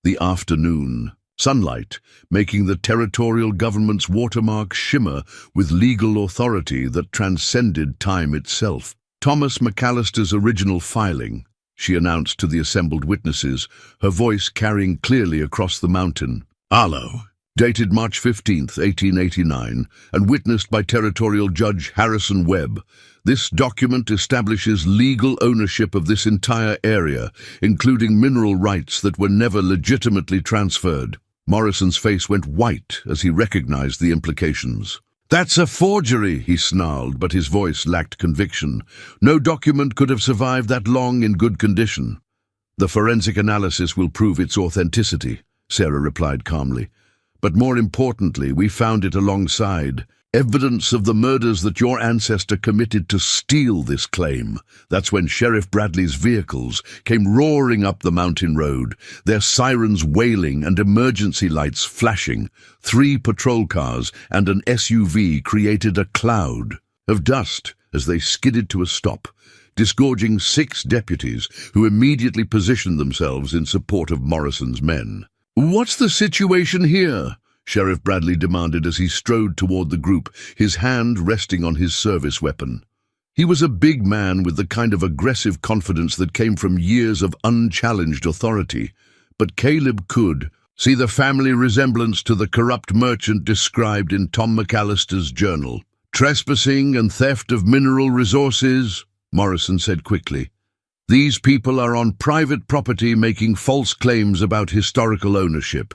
A: The afternoon sunlight, making the territorial government's watermark shimmer with legal authority that transcended time itself. Thomas McAllister's original filing, she announced to the assembled witnesses, her voice carrying clearly across the mountain. Arlo, dated March 15, 1889, and witnessed by Territorial Judge Harrison Webb. This document establishes legal ownership of this entire area, including mineral rights that were never legitimately transferred. Morrison's face went white as he recognized the implications. "That's a forgery," he snarled, but his voice lacked conviction. "No document could have survived that long in good condition." "The forensic analysis will prove its authenticity," Sarah replied calmly. "But more importantly, we found it alongside evidence of the murders that your ancestor committed to steal this claim." That's when Sheriff Bradley's vehicles came roaring up the mountain road, their sirens wailing and emergency lights flashing. 3 patrol cars and an SUV created a cloud of dust as they skidded to a stop, disgorging 6 deputies who immediately positioned themselves in support of Morrison's men. "What's the situation here?" Sheriff Bradley demanded as he strode toward the group, his hand resting on his service weapon. He was a big man with the kind of aggressive confidence that came from years of unchallenged authority. But Caleb could see the family resemblance to the corrupt merchant described in Tom McAllister's journal. "Trespassing and theft of mineral resources," Morrison said quickly. "These people are on private property making false claims about historical ownership."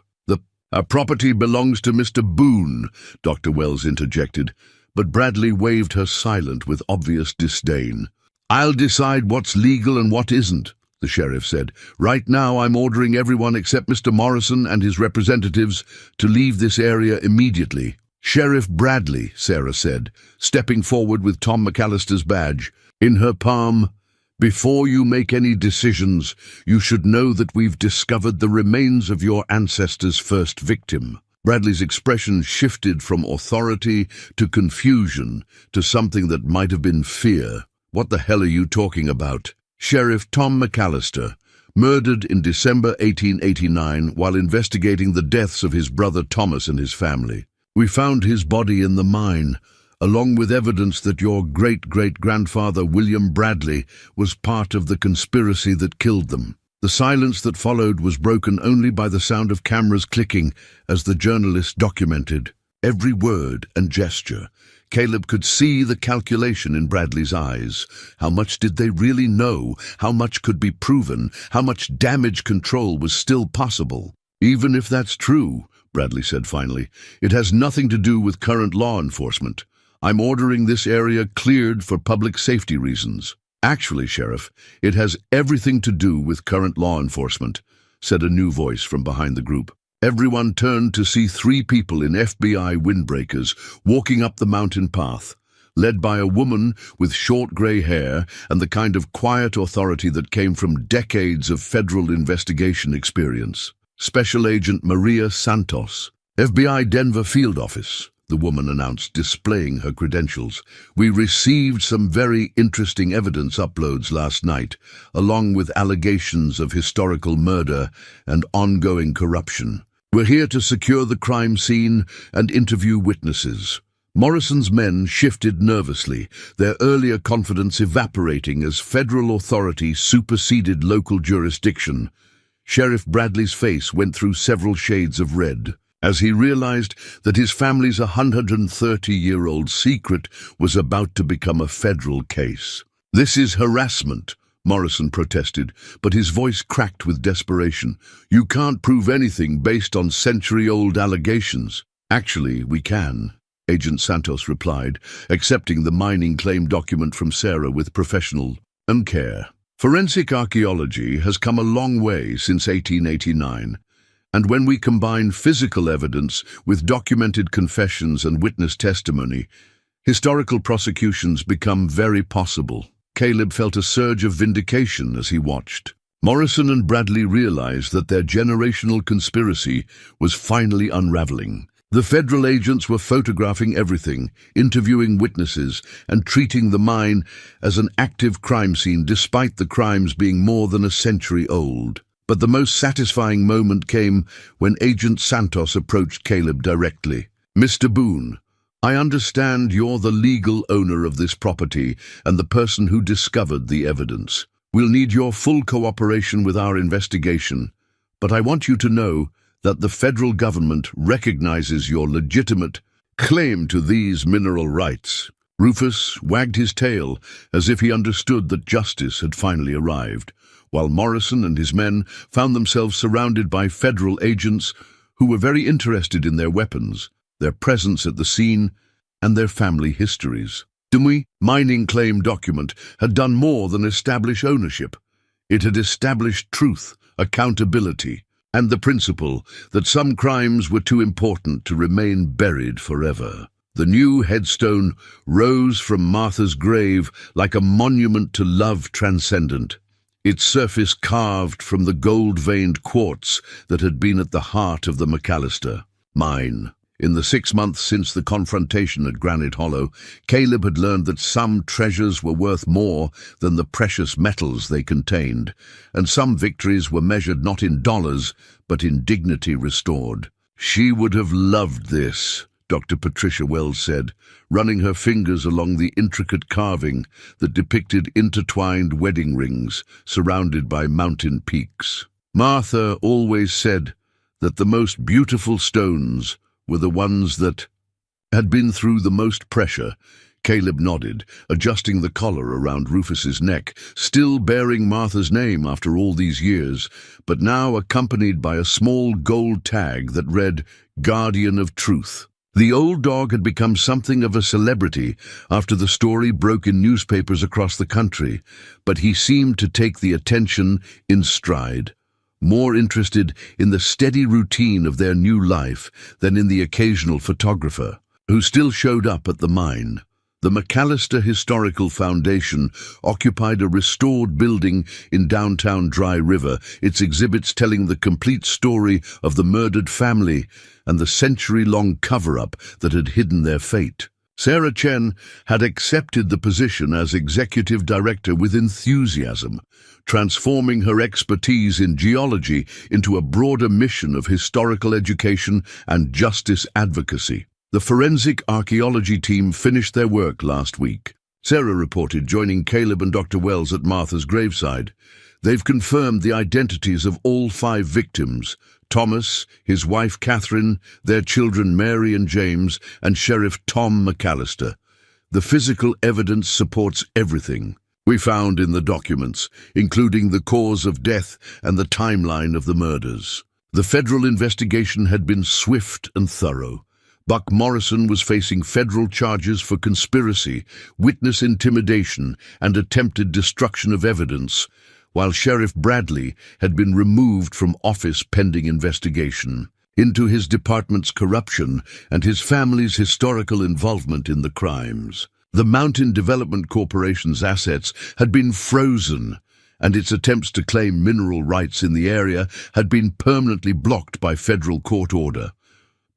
A: "Our property belongs to Mr. Boone," Dr. Wells interjected, but Bradley waved her silent with obvious disdain. "I'll decide what's legal and what isn't," the sheriff said. "Right now I'm ordering everyone except Mr. Morrison and his representatives to leave this area immediately." "Sheriff Bradley," Sarah said, stepping forward with Tom McAllister's badge in her palm, "before you make any decisions, you should know that we've discovered the remains of your ancestor's first victim." Bradley's expression shifted from authority to confusion to something that might have been fear. "What the hell are you talking about?" "Sheriff Tom McAllister, murdered in December 1889 while investigating the deaths of his brother Thomas and his family. We found his body in the mine, along with evidence that your great-great-grandfather William Bradley was part of the conspiracy that killed them." The silence that followed was broken only by the sound of cameras clicking as the journalist documented every word and gesture. Caleb could see the calculation in Bradley's eyes. How much did they really know? How much could be proven? How much damage control was still possible? "Even if that's true," Bradley said finally, "it has nothing to do with current law enforcement. I'm ordering this area cleared for public safety reasons." "Actually, Sheriff, it has everything to do with current law enforcement," said a new voice from behind the group. Everyone turned to see 3 people in FBI windbreakers walking up the mountain path, led by a woman with short gray hair and the kind of quiet authority that came from decades of federal investigation experience. "Special Agent Maria Santos, FBI Denver Field Office," the woman announced, displaying her credentials. "We received some very interesting evidence uploads last night, along with allegations of historical murder and ongoing corruption. We're here to secure the crime scene and interview witnesses." Morrison's men shifted nervously, their earlier confidence evaporating as federal authority superseded local jurisdiction. Sheriff Bradley's face went through several shades of red as he realized that his family's 130-year-old secret was about to become a federal case. "This is harassment," Morrison protested, but his voice cracked with desperation. "You can't prove anything based on century-old allegations." "Actually, we can," Agent Santos replied, accepting the mining claim document from Sarah with professional care. "Forensic archaeology has come a long way since 1889. And when we combine physical evidence with documented confessions and witness testimony, historical prosecutions become very possible." Caleb felt a surge of vindication as he watched. Morrison and Bradley realized that their generational conspiracy was finally unraveling. The federal agents were photographing everything, interviewing witnesses, and treating the mine as an active crime scene despite the crimes being more than a century old. But the most satisfying moment came when Agent Santos approached Caleb directly. "Mr. Boone, I understand you're the legal owner of this property and the person who discovered the evidence. We'll need your full cooperation with our investigation, but I want you to know that the federal government recognizes your legitimate claim to these mineral rights." Rufus wagged his tail as if he understood that justice had finally arrived, while Morrison and his men found themselves surrounded by federal agents who were very interested in their weapons, their presence at the scene, and their family histories. The mining claim document had done more than establish ownership. It had established truth, accountability, and the principle that some crimes were too important to remain buried forever. The new headstone rose from Martha's grave like a monument to love transcendent, its surface carved from the gold-veined quartz that had been at the heart of the McAllister mine. In the 6 months since the confrontation at Granite Hollow, Caleb had learned that some treasures were worth more than the precious metals they contained, and some victories were measured not in dollars, but in dignity restored. "She would have loved this," Dr. Patricia Wells said, running her fingers along the intricate carving that depicted intertwined wedding rings surrounded by mountain peaks. "Martha always said that the most beautiful stones were the ones that had been through the most pressure." Caleb nodded, adjusting the collar around Rufus's neck, still bearing Martha's name after all these years, but now accompanied by a small gold tag that read, "Guardian of Truth." The old dog had become something of a celebrity after the story broke in newspapers across the country, but he seemed to take the attention in stride, more interested in the steady routine of their new life than in the occasional photographer, who still showed up at the mine. The McAllister Historical Foundation occupied a restored building in downtown Dry River, its exhibits telling the complete story of the murdered family and the century-long cover-up that had hidden their fate. Sarah Chen had accepted the position as executive director with enthusiasm, transforming her expertise in geology into a broader mission of historical education and justice advocacy. The forensic archaeology team finished their work last week. Sarah reported, joining Caleb and Dr. Wells at Martha's graveside. They've confirmed the identities of all 5 victims: Thomas, his wife Catherine, their children Mary and James, and Sheriff Tom McAllister. The physical evidence supports everything we found in the documents, including the cause of death and the timeline of the murders. The federal investigation had been swift and thorough. Buck Morrison was facing federal charges for conspiracy, witness intimidation, and attempted destruction of evidence, while Sheriff Bradley had been removed from office pending investigation into his department's corruption and his family's historical involvement in the crimes. The Mountain Development Corporation's assets had been frozen, and its attempts to claim mineral rights in the area had been permanently blocked by federal court order.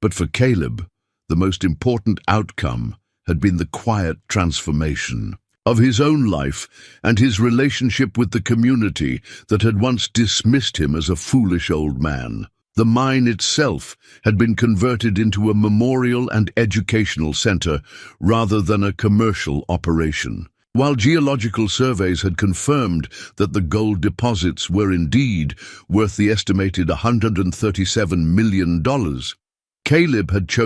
A: But for Caleb, the most important outcome had been the quiet transformation of his own life and his relationship with the community that had once dismissed him as a foolish old man. The mine itself had been converted into a memorial and educational center rather than a commercial operation. While geological surveys had confirmed that the gold deposits were indeed worth the estimated $137 million, Caleb had chosen